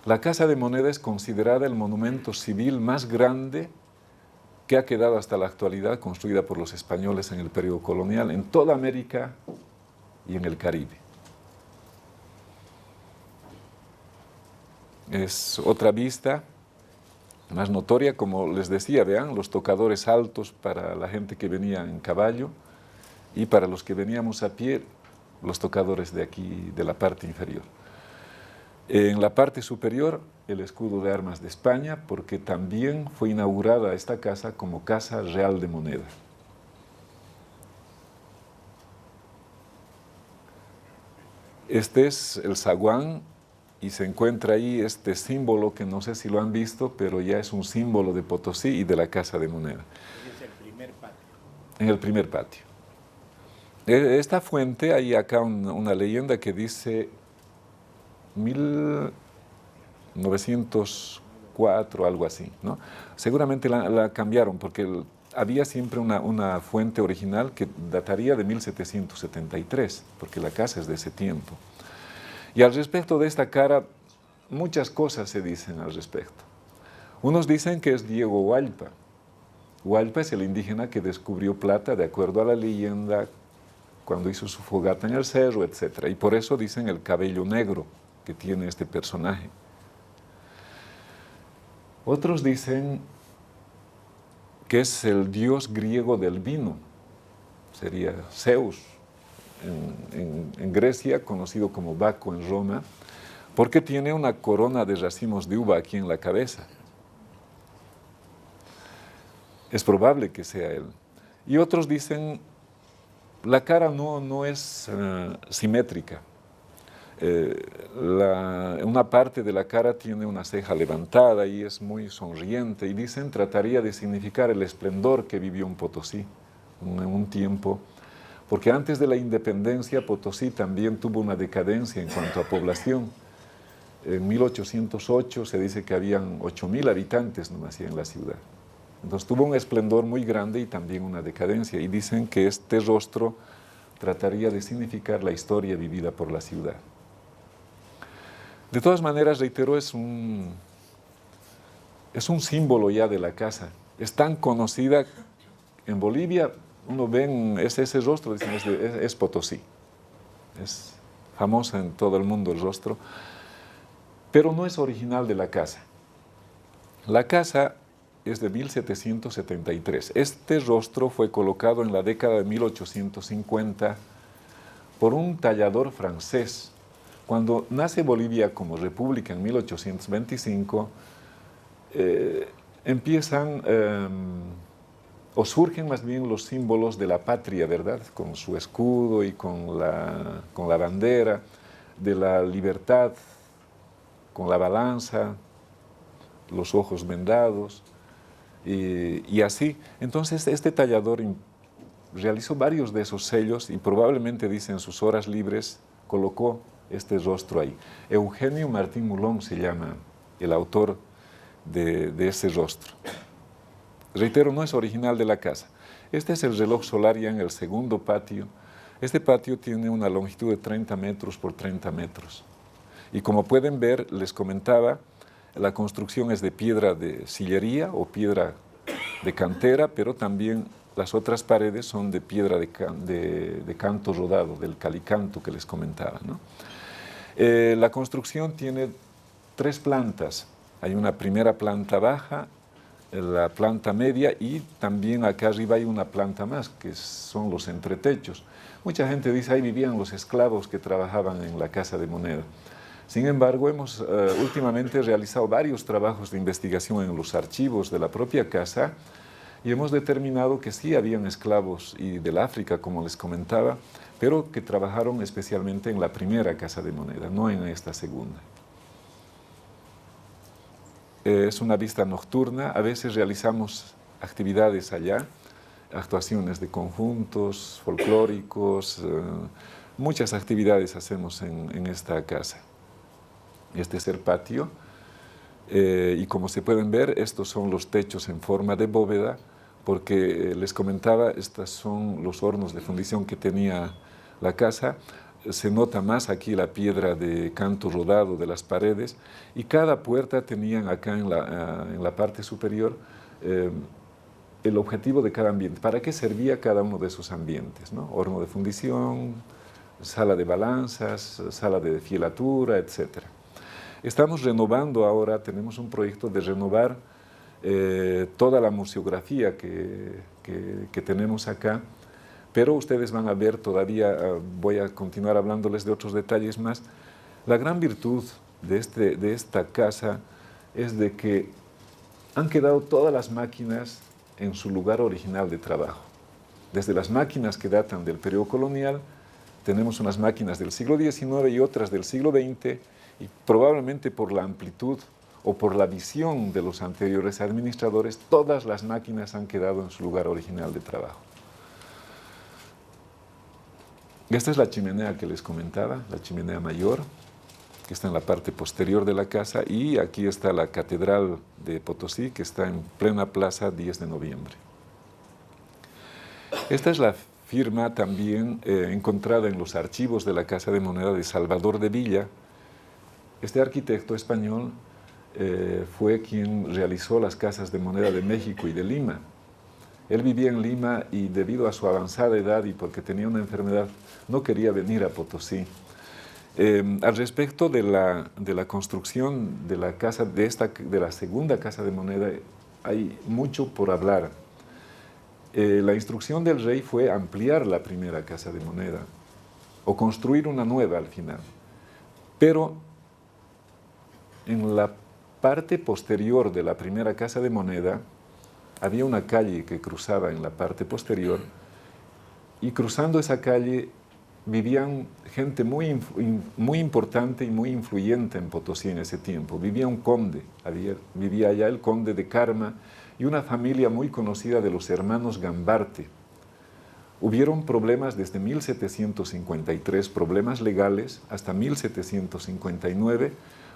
La Casa de Moneda es considerada el monumento civil más grande que ha quedado hasta la actualidad construida por los españoles en el periodo colonial, en toda América y en el Caribe. Es otra vista más notoria, como les decía, vean, los tocadores altos para la gente que venía en caballo y para los que veníamos a pie, los tocadores de aquí, de la parte inferior. En la parte superior, el escudo de armas de España, porque también fue inaugurada esta casa como Casa Real de Moneda. Este es el zaguán y se encuentra ahí este símbolo que no sé si lo han visto, pero ya es un símbolo de Potosí y de la Casa de Moneda. Es el primer patio. En el primer patio. Esta fuente, hay acá una leyenda que dice 1904, algo así, ¿no? Seguramente la cambiaron porque había siempre una fuente original que dataría de 1773, porque la casa es de ese tiempo. Y al respecto de esta cara, muchas cosas se dicen al respecto. Unos dicen que es Diego Hualpa. Hualpa es el indígena que descubrió plata, de acuerdo a la leyenda, cuando hizo su fogata en el cerro, etc. Y por eso dicen el cabello negro que tiene este personaje. Otros dicen que es el dios griego del vino, sería Zeus en Grecia, conocido como Baco en Roma, porque tiene una corona de racimos de uva aquí en la cabeza. Es probable que sea él. Y otros dicen, la cara no es simétrica. Una parte de la cara tiene una ceja levantada y es muy sonriente, y dicen trataría de significar el esplendor que vivió en Potosí en un tiempo, porque antes de la independencia Potosí también tuvo una decadencia en cuanto a población. En 1808 se dice que habían 8.000 habitantes nomás en la ciudad. Entonces tuvo un esplendor muy grande y también una decadencia, y dicen que este rostro trataría de significar la historia vivida por la ciudad. De todas maneras, reitero, es un símbolo ya de la casa. Es tan conocida en Bolivia, uno ve ese rostro, dicen, es Potosí. Es famosa en todo el mundo el rostro, pero no es original de la casa. La casa es de 1773. Este rostro fue colocado en la década de 1850 por un tallador francés. Cuando nace Bolivia como república en 1825, empiezan o surgen más bien los símbolos de la patria, ¿verdad? Con su escudo y con la bandera, de la libertad, con la balanza, los ojos vendados, y así. Entonces este tallador realizó varios de esos sellos y probablemente, dice, en sus horas libres colocó este rostro ahí. Eugenio Martín Mulón se llama el autor de ese rostro. Reitero, no es original de la casa. Este es el reloj solar ya en el segundo patio. Este patio tiene una longitud de 30 metros por 30 metros. Y como pueden ver, les comentaba, la construcción es de piedra de sillería o piedra de cantera, pero también las otras paredes son de piedra de canto rodado, del calicanto que les comentaba, ¿no? La construcción tiene 3 plantas. Hay una primera planta baja, la planta media, y también acá arriba hay una planta más, que son los entretechos. Mucha gente dice, ahí vivían los esclavos que trabajaban en la Casa de Moneda. Sin embargo, hemos últimamente realizado varios trabajos de investigación en los archivos de la propia casa y hemos determinado que sí habían esclavos y del África, como les comentaba, pero que trabajaron especialmente en la primera Casa de Moneda, no en esta segunda. Es una vista nocturna, a veces realizamos actividades allá, actuaciones de conjuntos folclóricos, muchas actividades hacemos en esta casa. Este es el patio, y como se pueden ver, estos son los techos en forma de bóveda, porque les comentaba, estos son los hornos de fundición que tenía la casa. Se nota más aquí la piedra de canto rodado de las paredes, y cada puerta tenían acá en la parte superior el objetivo de cada ambiente, para qué servía cada uno de esos ambientes, ¿no? Horno de fundición, sala de balanzas, sala de fielatura, etc. Estamos renovando ahora, tenemos un proyecto de renovar toda la museografía que tenemos acá, pero ustedes van a ver todavía, voy a continuar hablándoles de otros detalles más. La gran virtud de esta casa es de que han quedado todas las máquinas en su lugar original de trabajo. Desde las máquinas que datan del periodo colonial, tenemos unas máquinas del siglo XIX y otras del siglo XX, y probablemente por la amplitud o por la visión de los anteriores administradores, todas las máquinas han quedado en su lugar original de trabajo. Esta es la chimenea que les comentaba, la chimenea mayor, que está en la parte posterior de la casa, y aquí está la Catedral de Potosí, que está en plena plaza 10 de noviembre. Esta es la firma también encontrada en los archivos de la Casa de Moneda de Salvador de Villa. Este arquitecto español fue quien realizó las casas de moneda de México y de Lima. Él vivía en Lima y debido a su avanzada edad y porque tenía una enfermedad, no quería venir a Potosí. Al respecto de la construcción de la casa, de la segunda casa de moneda, hay mucho por hablar. La instrucción del rey fue ampliar la primera casa de moneda o construir una nueva al final. Pero en la parte posterior de la primera casa de moneda había una calle que cruzaba en la parte posterior, y cruzando esa calle vivían gente muy importante y muy influyente en Potosí en ese tiempo. Vivía un conde, vivía allá el conde de Carma y una familia muy conocida de los hermanos Gambarte. Hubieron problemas desde 1753, problemas legales, hasta 1759,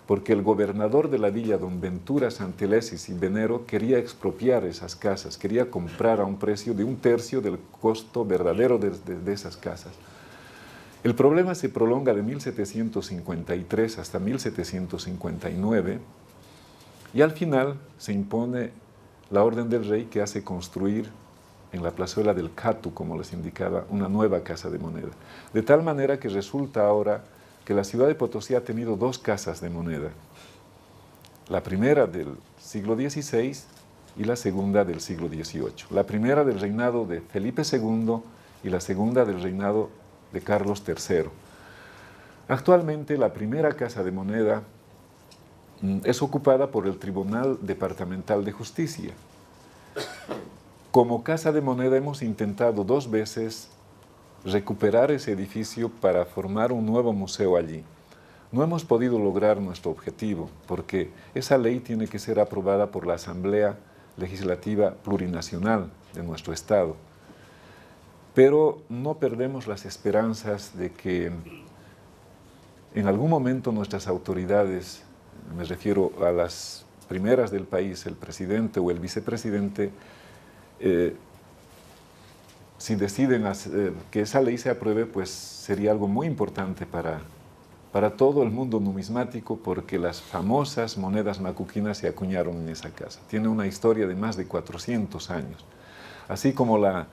porque el gobernador de la villa, don Ventura Santelesis y Venero, quería expropiar esas casas, quería comprar a un precio de 1/3 del costo verdadero de esas casas. El problema se prolonga de 1753 hasta 1759, y al final se impone la orden del rey, que hace construir en la plazuela del Catu, como les indicaba, una nueva casa de moneda. De tal manera que resulta ahora que la ciudad de Potosí ha tenido 2 casas de moneda. La primera del siglo XVI y la segunda del siglo XVIII. La primera del reinado de Felipe II y la segunda del reinado de Carlos III. Actualmente la primera casa de moneda es ocupada por el Tribunal Departamental de Justicia. Como casa de moneda hemos intentado 2 veces recuperar ese edificio para formar un nuevo museo allí. No hemos podido lograr nuestro objetivo porque esa ley tiene que ser aprobada por la Asamblea Legislativa Plurinacional de nuestro Estado. Pero no perdemos las esperanzas de que en algún momento nuestras autoridades, me refiero a las primeras del país, el presidente o el vicepresidente, si deciden que esa ley se apruebe, pues sería algo muy importante para todo el mundo numismático, porque las famosas monedas macuquinas se acuñaron en esa casa. Tiene una historia de más de 400 años. Así como la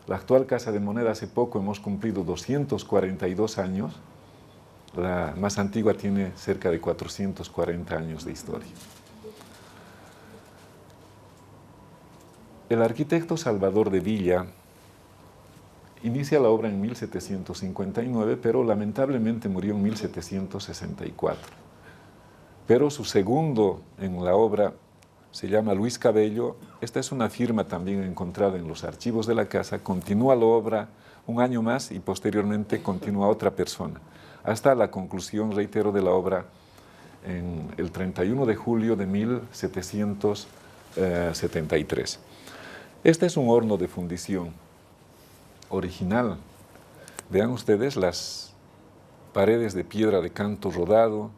actual casa de moneda, hace poco hemos cumplido 242 años, la más antigua tiene cerca de 440 años de historia. El arquitecto Salvador de Villa inicia la obra en 1759, pero lamentablemente murió en 1764. Pero su segundo en la obra se llama Luis Cabello. Esta es una firma también encontrada en los archivos de la casa. Continúa la obra un año más y posteriormente continúa otra persona, hasta la conclusión, reitero, de la obra en el 31 de julio de 1773. Este es un horno de fundición original. Vean ustedes las paredes de piedra de canto rodado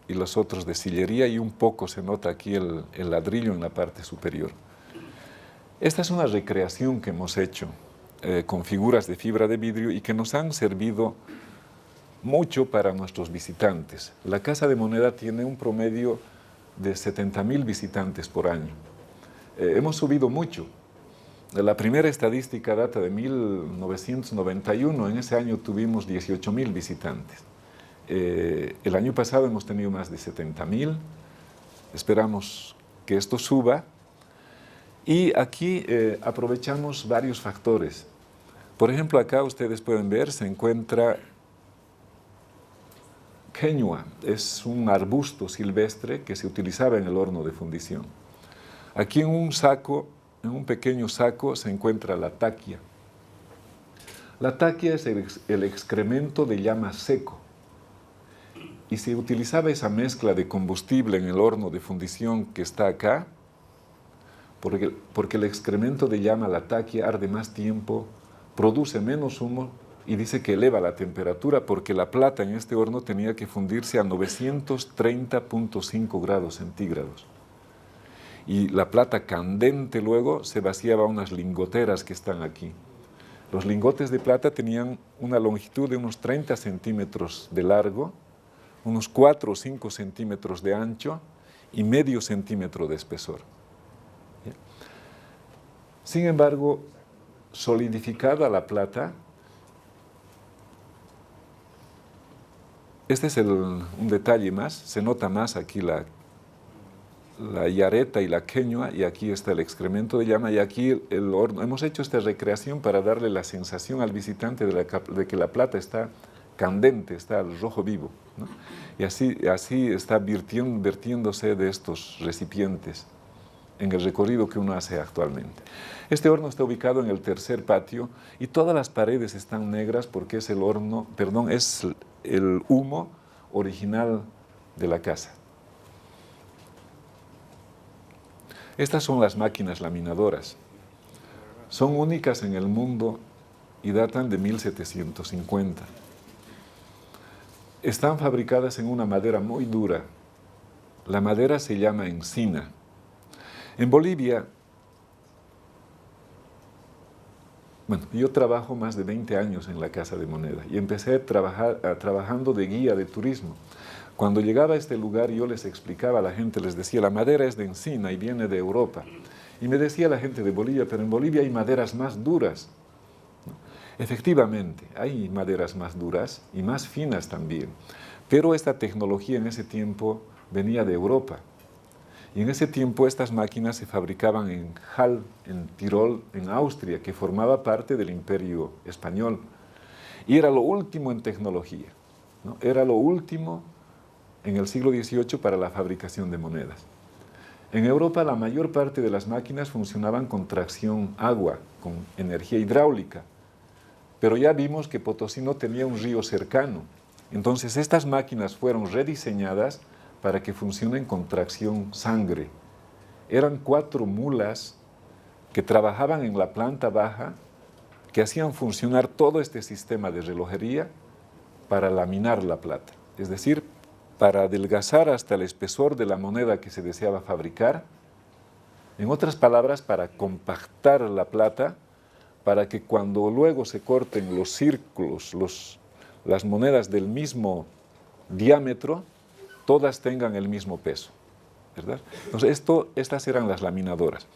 y los otros de sillería, y un poco se nota aquí el ladrillo en la parte superior. Esta es una recreación que hemos hecho con figuras de fibra de vidrio y que nos han servido mucho para nuestros visitantes. La Casa de Moneda tiene un promedio de 70,000 visitantes por año. Hemos subido mucho. La primera estadística data de 1991, en ese año tuvimos 18,000 visitantes. El año pasado hemos tenido más de 70,000, esperamos que esto suba, y aquí aprovechamos varios factores. Por ejemplo, acá ustedes pueden ver, se encuentra queñua, es un arbusto silvestre que se utilizaba en el horno de fundición. Aquí en un pequeño saco se encuentra la taquia. La taquia es el excremento de llama seco, y se utilizaba esa mezcla de combustible en el horno de fundición que está acá, porque el excremento de llama, la taquia, arde más tiempo, produce menos humo y dice que eleva la temperatura porque la plata en este horno tenía que fundirse a 930.5 grados centígrados. Y la plata candente luego se vaciaba a unas lingoteras que están aquí. Los lingotes de plata tenían una longitud de unos 30 centímetros de largo, unos 4 o 5 centímetros de ancho y medio centímetro de espesor. Sin embargo, solidificada la plata, este es un detalle más, se nota más aquí la yareta y la queñua, y aquí está el excremento de llama, y aquí el horno. Hemos hecho esta recreación para darle la sensación al visitante de que la plata está candente, está al rojo vivo, ¿no? Y así está vertiéndose de estos recipientes en el recorrido que uno hace actualmente. Este horno está ubicado en el tercer patio y todas las paredes están negras porque es es el humo original de la casa. Estas son las máquinas laminadoras. Son únicas en el mundo y datan de 1750. Están fabricadas en una madera muy dura. La madera se llama encina. En Bolivia, bueno, yo trabajo más de 20 años en la Casa de Moneda y empecé trabajando de guía de turismo. Cuando llegaba a este lugar yo les explicaba a la gente, les decía, la madera es de encina y viene de Europa. Y me decía la gente de Bolivia, pero en Bolivia hay maderas más duras. Efectivamente, hay maderas más duras y más finas también, pero esta tecnología en ese tiempo venía de Europa. Y en ese tiempo estas máquinas se fabricaban en Hall, en Tirol, en Austria, que formaba parte del Imperio Español. Y era lo último en tecnología, ¿no? Era lo último en el siglo XVIII para la fabricación de monedas. En Europa la mayor parte de las máquinas funcionaban con tracción agua, con energía hidráulica. Pero ya vimos que Potosí no tenía un río cercano. Entonces estas máquinas fueron rediseñadas para que funcionen con tracción sangre. Eran 4 mulas que trabajaban en la planta baja, que hacían funcionar todo este sistema de relojería para laminar la plata. Es decir, para adelgazar hasta el espesor de la moneda que se deseaba fabricar. En otras palabras, para compactar la plata, para que cuando luego se corten los círculos, las monedas del mismo diámetro, todas tengan el mismo peso, ¿verdad? Entonces, estas eran las laminadoras.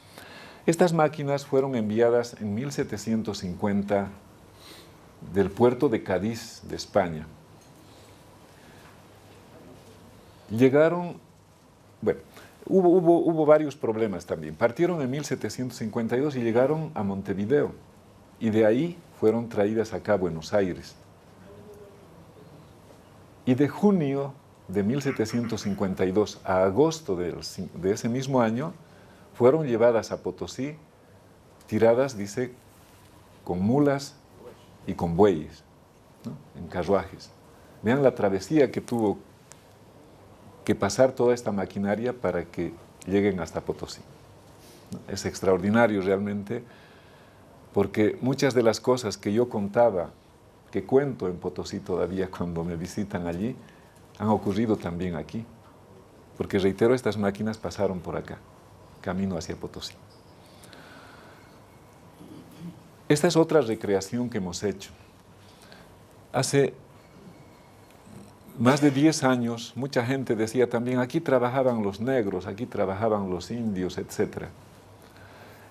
Estas máquinas fueron enviadas en 1750 del puerto de Cádiz, de España. Llegaron, bueno, hubo varios problemas también. Partieron en 1752 y llegaron a Montevideo, y de ahí fueron traídas acá a Buenos Aires. Y de junio de 1752 a agosto de ese mismo año, fueron llevadas a Potosí, tiradas, dice, con mulas y con bueyes, ¿no? En carruajes. Vean la travesía que tuvo que pasar toda esta maquinaria para que lleguen hasta Potosí, ¿no? Es extraordinario realmente, porque muchas de las cosas que yo contaba, que cuento en Potosí todavía cuando me visitan allí, han ocurrido también aquí, porque reitero, estas máquinas pasaron por acá, camino hacia Potosí. Esta es otra recreación que hemos hecho. Hace más de 10 años, mucha gente decía también, aquí trabajaban los negros, aquí trabajaban los indios, etc.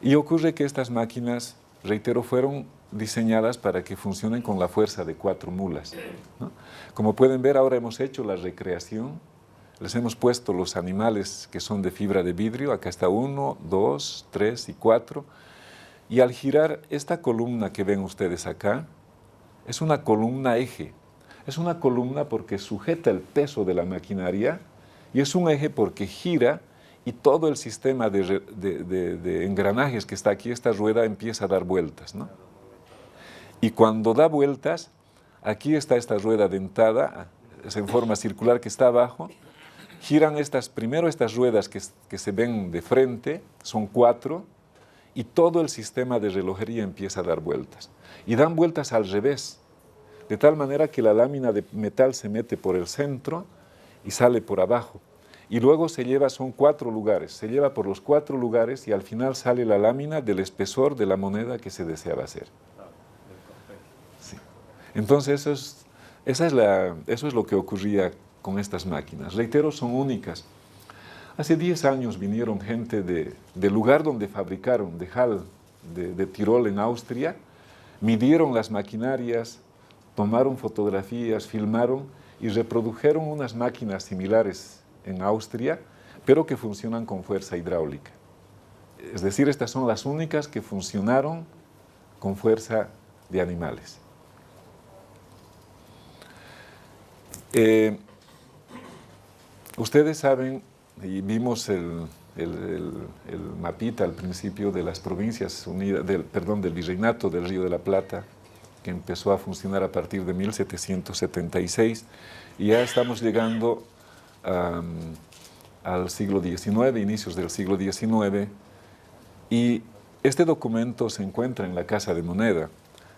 Y ocurre que estas máquinas, reitero, fueron diseñadas para que funcionen con la fuerza de 4 mulas, ¿no? Como pueden ver, ahora hemos hecho la recreación, les hemos puesto los animales que son de fibra de vidrio, acá está 1, 2, 3 y 4, y al girar esta columna que ven ustedes acá, es una columna eje. Es una columna porque sujeta el peso de la maquinaria y es un eje porque gira y todo el sistema de engranajes que está aquí, esta rueda, empieza a dar vueltas, ¿no? Y cuando da vueltas, aquí está esta rueda dentada, es en forma circular que está abajo, giran primero estas ruedas que se ven de frente, son 4, y todo el sistema de relojería empieza a dar vueltas. Y dan vueltas al revés. de tal manera que la lámina de metal se mete por el centro y sale por abajo. Y luego se lleva, son 4 lugares, se lleva por los 4 lugares y al final sale la lámina del espesor de la moneda que se deseaba hacer. Sí. Entonces eso es lo que ocurría con estas máquinas. Reitero, son únicas. Hace 10 años vinieron gente del lugar donde fabricaron, de Hall, de Tirol en Austria, midieron las maquinarias, tomaron fotografías, filmaron y reprodujeron unas máquinas similares en Austria, pero que funcionan con fuerza hidráulica. Es decir, estas son las únicas que funcionaron con fuerza de animales. Ustedes saben, y vimos el mapita al principio de las provincias unidas, del Virreinato del Río de la Plata, que empezó a funcionar a partir de 1776, y ya estamos llegando al siglo XIX, inicios del siglo XIX, y este documento se encuentra en la Casa de Moneda.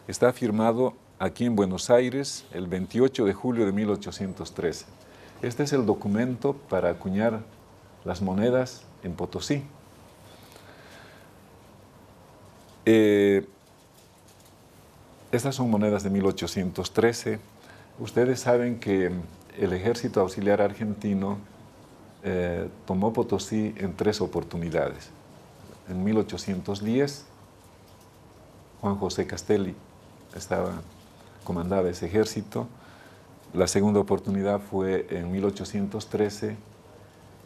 Está firmado aquí en Buenos Aires el 28 de julio de 1813. Este es el documento para acuñar las monedas en Potosí. Estas son monedas de 1813. Ustedes saben que el Ejército Auxiliar Argentino tomó Potosí en 3 oportunidades. En 1810, Juan José Castelli comandaba ese ejército. La segunda oportunidad fue en 1813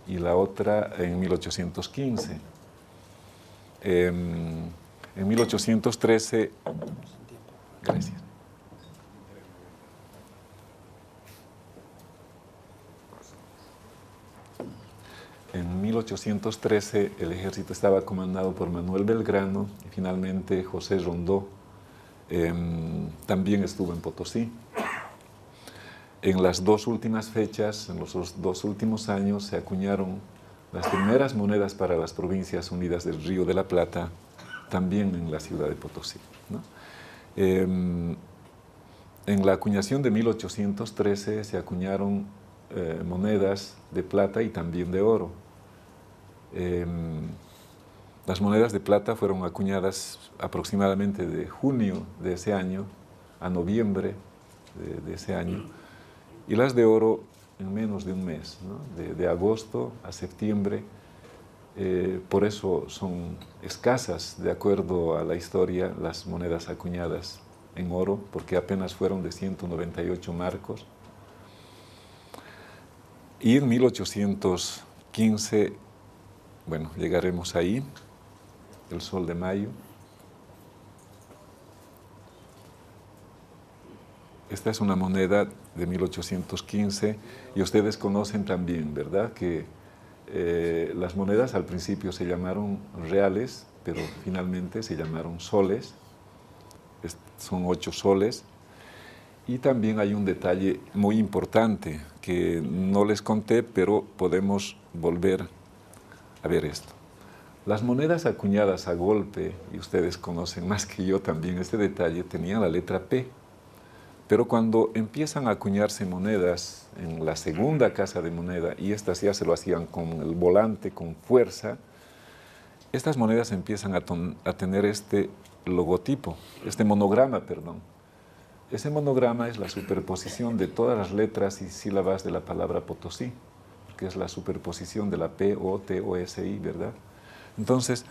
y la otra en 1815. En 1813, gracias. En 1813 el ejército estaba comandado por Manuel Belgrano y finalmente José Rondó también estuvo en Potosí. En las 2 últimas fechas, en los 2 últimos años, se acuñaron las primeras monedas para las provincias unidas del Río de la Plata, también en la ciudad de Potosí, ¿no? En la acuñación de 1813 se acuñaron monedas de plata y también de oro. Las monedas de plata fueron acuñadas aproximadamente de junio de ese año a noviembre de ese año, y las de oro en menos de un mes, ¿no? De agosto a septiembre. Por eso son escasas, de acuerdo a la historia, las monedas acuñadas en oro, porque apenas fueron de 198 marcos. Y en 1815, bueno, llegaremos ahí, el Sol de Mayo. Esta es una moneda de 1815 y ustedes conocen también, ¿verdad?, que las monedas al principio se llamaron reales, pero finalmente se llamaron soles. Son 8 soles. Y también hay un detalle muy importante que no les conté, pero podemos volver a ver esto. Las monedas acuñadas a golpe, y ustedes conocen más que yo también este detalle, tenían la letra P. Pero cuando empiezan a acuñarse monedas en la segunda casa de moneda, y estas ya se lo hacían con el volante, con fuerza, estas monedas empiezan a tener este logotipo, este monograma, perdón. Ese monograma es la superposición de todas las letras y sílabas de la palabra Potosí, que es la superposición de la P, O, T, O, S, I, ¿verdad? Entonces,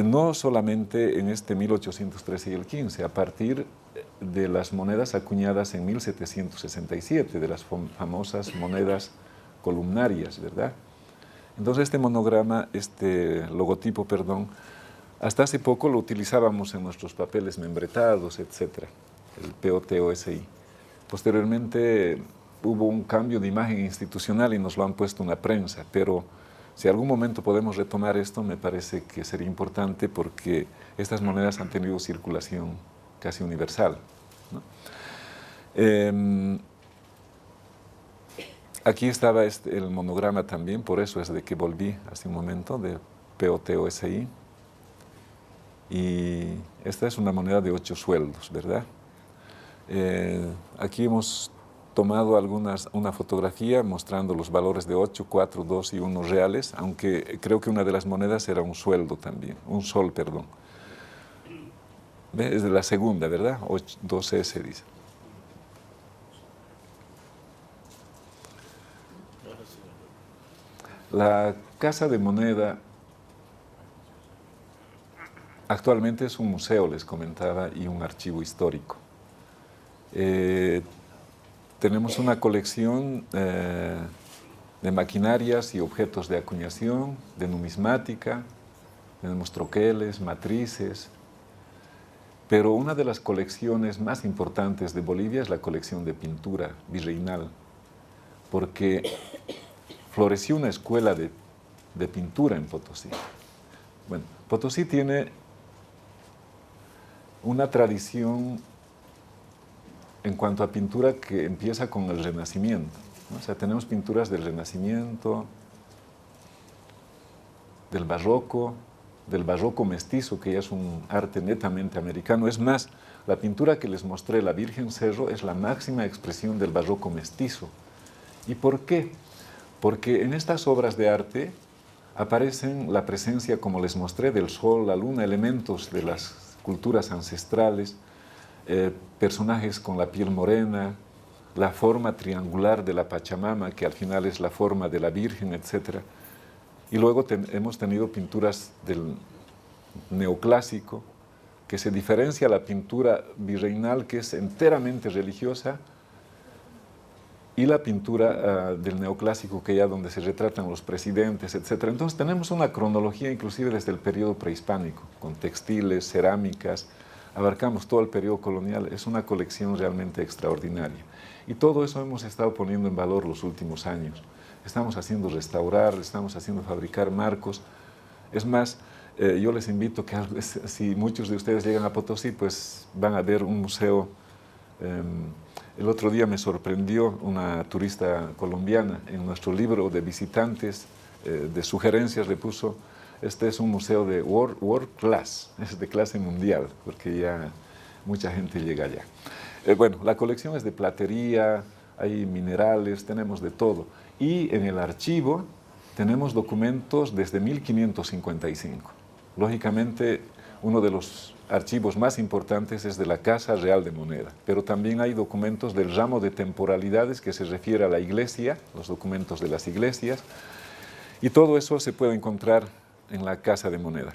no solamente en este 1813 y el 15, a partir de las monedas acuñadas en 1767, de las famosas monedas columnarias, ¿verdad? Entonces este monograma, este logotipo, perdón, hasta hace poco lo utilizábamos en nuestros papeles membretados, etc., el POTOSI. Posteriormente hubo un cambio de imagen institucional y nos lo han puesto en la prensa, pero si algún momento podemos retomar esto, me parece que sería importante porque estas monedas han tenido circulación casi universal, ¿no? Aquí estaba el monograma también, por eso es de que volví hace un momento, de POTOSI. Y esta es una moneda de 8 sueldos, ¿verdad? Aquí hemos tomado una fotografía mostrando los valores de 8, 4, 2 y 1 reales, aunque creo que una de las monedas era un sueldo también, un sol, perdón. ¿Ve? Es de la segunda, ¿verdad? 2S dice. La Casa de Moneda actualmente es un museo, les comentaba, y un archivo histórico. Tenemos una colección de maquinarias y objetos de acuñación, de numismática, tenemos troqueles, matrices, pero una de las colecciones más importantes de Bolivia es la colección de pintura virreinal, porque floreció una escuela de pintura en Potosí. Bueno, Potosí tiene una tradición en cuanto a pintura que empieza con el Renacimiento, ¿no? O sea, tenemos pinturas del Renacimiento, del barroco mestizo, que ya es un arte netamente americano. Es más, la pintura que les mostré, la Virgen Cerro, es la máxima expresión del barroco mestizo. ¿Y por qué? Porque en estas obras de arte aparecen la presencia, como les mostré, del sol, la luna, elementos de las culturas ancestrales, personajes con la piel morena, la forma triangular de la Pachamama, que al final es la forma de la Virgen, etc. Y luego hemos tenido pinturas del neoclásico, que se diferencia a la pintura virreinal, que es enteramente religiosa, y la pintura del neoclásico, que ya donde se retratan los presidentes, etc. Entonces tenemos una cronología inclusive desde el periodo prehispánico, con textiles, cerámicas, abarcamos todo el periodo colonial. Es una colección realmente extraordinaria. Y todo eso hemos estado poniendo en valor los últimos años. Estamos haciendo restaurar, estamos haciendo fabricar marcos. Es más, yo les invito que si muchos de ustedes llegan a Potosí, pues van a ver un museo. El otro día me sorprendió una turista colombiana en nuestro libro de visitantes, de sugerencias, le puso: este es un museo de world class, es de clase mundial, porque ya mucha gente llega allá. Bueno, la colección es de platería, hay minerales, tenemos de todo. Y en el archivo tenemos documentos desde 1555. Lógicamente, uno de los archivos más importantes es de la Casa Real de Moneda, pero también hay documentos del ramo de temporalidades que se refiere a la iglesia, los documentos de las iglesias, y todo eso se puede encontrar en la Casa de Moneda.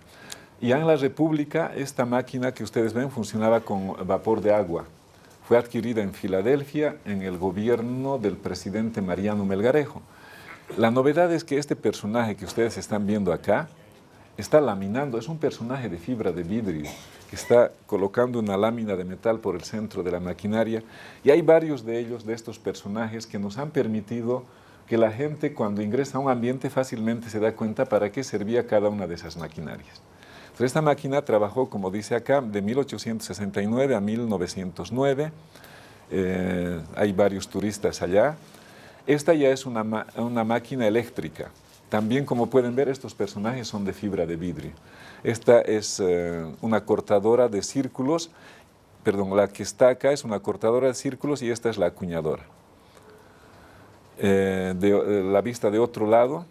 Ya en la República, esta máquina que ustedes ven funcionaba con vapor de agua. Fue adquirida en Filadelfia en el gobierno del presidente Mariano Melgarejo. La novedad es que este personaje que ustedes están viendo acá está laminando, es un personaje de fibra de vidrio que está colocando una lámina de metal por el centro de la maquinaria, y hay varios de ellos, de estos personajes, que nos han permitido que la gente, cuando ingresa a un ambiente, fácilmente se da cuenta para qué servía cada una de esas maquinarias. Entonces, esta máquina trabajó, como dice acá, de 1869 a 1909. Hay varios turistas allá. Esta ya es una máquina eléctrica. También, como pueden ver, estos personajes son de fibra de vidrio. Esta es una cortadora de círculos, perdón, la que está acá es una cortadora de círculos y esta es la acuñadora. La vista de otro lado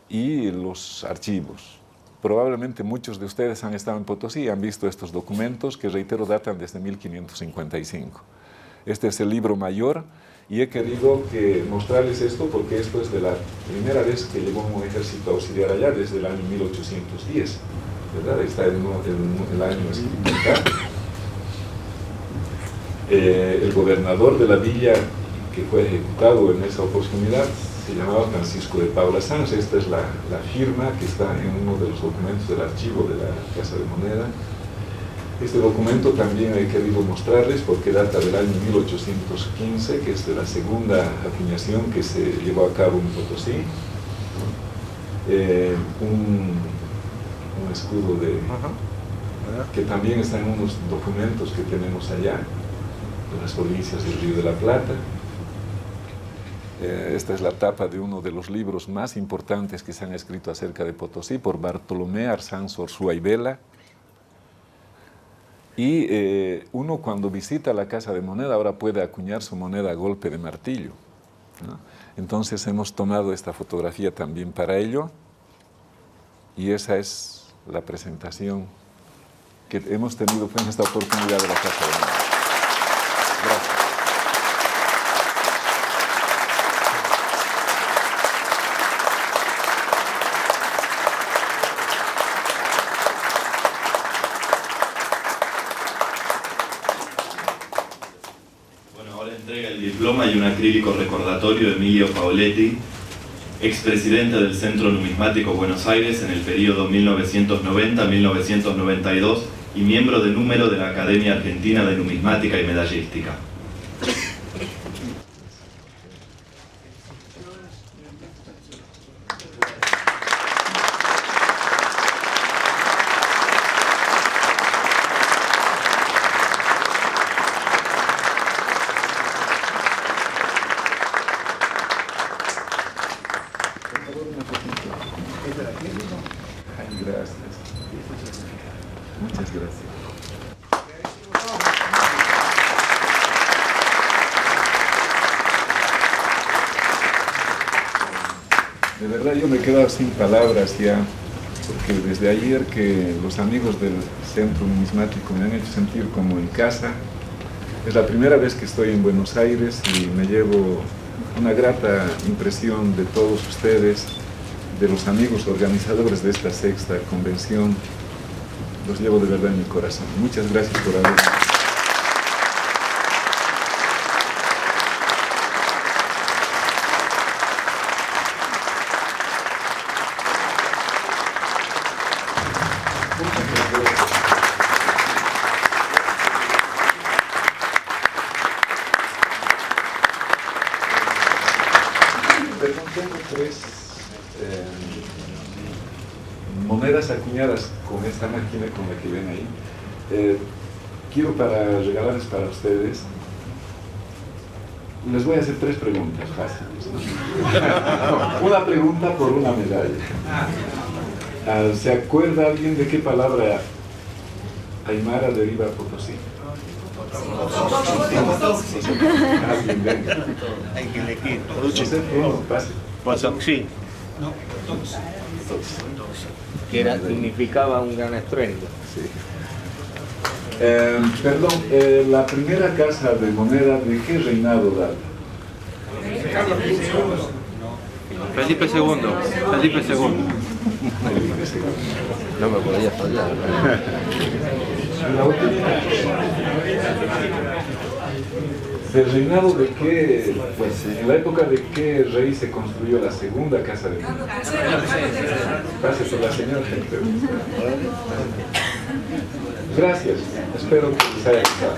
y los archivos. Probablemente muchos de ustedes han estado en Potosí y han visto estos documentos que, reitero, datan desde 1555. Este es el libro mayor y he querido mostrarles esto porque esto es de la primera vez que llegó un ejército auxiliar allá, desde el año 1810, ¿verdad? Está el año escrito acá. El gobernador de la villa que fue ejecutado en esa oportunidad se llamaba Francisco de Paula Sanz. Esta es la firma que está en uno de los documentos del archivo de la Casa de Moneda. Este documento también he querido mostrarles porque data del año 1815, que es de la segunda acuñación que se llevó a cabo en Potosí. Un escudo que también está en unos documentos que tenemos allá, de las provincias del Río de la Plata. Esta es la tapa de uno de los libros más importantes que se han escrito acerca de Potosí por Bartolomé Arzán Zorzúa y Vela. Y uno cuando visita la Casa de Moneda ahora puede acuñar su moneda a golpe de martillo, ¿no? Entonces hemos tomado esta fotografía también para ello y esa es la presentación que hemos tenido en esta oportunidad de la Casa de Moneda. Gracias. Entrega el diploma y un acrílico recordatorio de Emilio Paoletti, expresidente del Centro Numismático Buenos Aires en el periodo 1990-1992 y miembro de número de la Academia Argentina de Numismática y Medallística. Gracias. Muchas gracias. De verdad yo me he quedado sin palabras ya, porque desde ayer que los amigos del Centro Numismático me han hecho sentir como en casa. Es la primera vez que estoy en Buenos Aires y me llevo una grata impresión de todos ustedes, de los amigos organizadores de esta sexta convención. Los llevo de verdad en mi corazón. Muchas gracias por haber. Tengo tres monedas acuñadas con esta máquina con la que ven ahí. Quiero regalarles para ustedes. Les voy a hacer tres preguntas fáciles, ¿no? Una pregunta por una medalla. ¿Se acuerda alguien de qué palabra aymara deriva Potosí? Alguien, venga. Hay que elegir. José, uno, pase. Potosí. Que significaba un gran estruendo. Sí. Perdón, la primera casa de moneda, ¿de qué reinado data? Felipe II. Felipe II. No me podía fallar. La última. ¿Del reinado de qué, pues, en la época de qué rey se construyó la segunda casa de moneda? Pase por la señora. Gracias, espero que les haya gustado.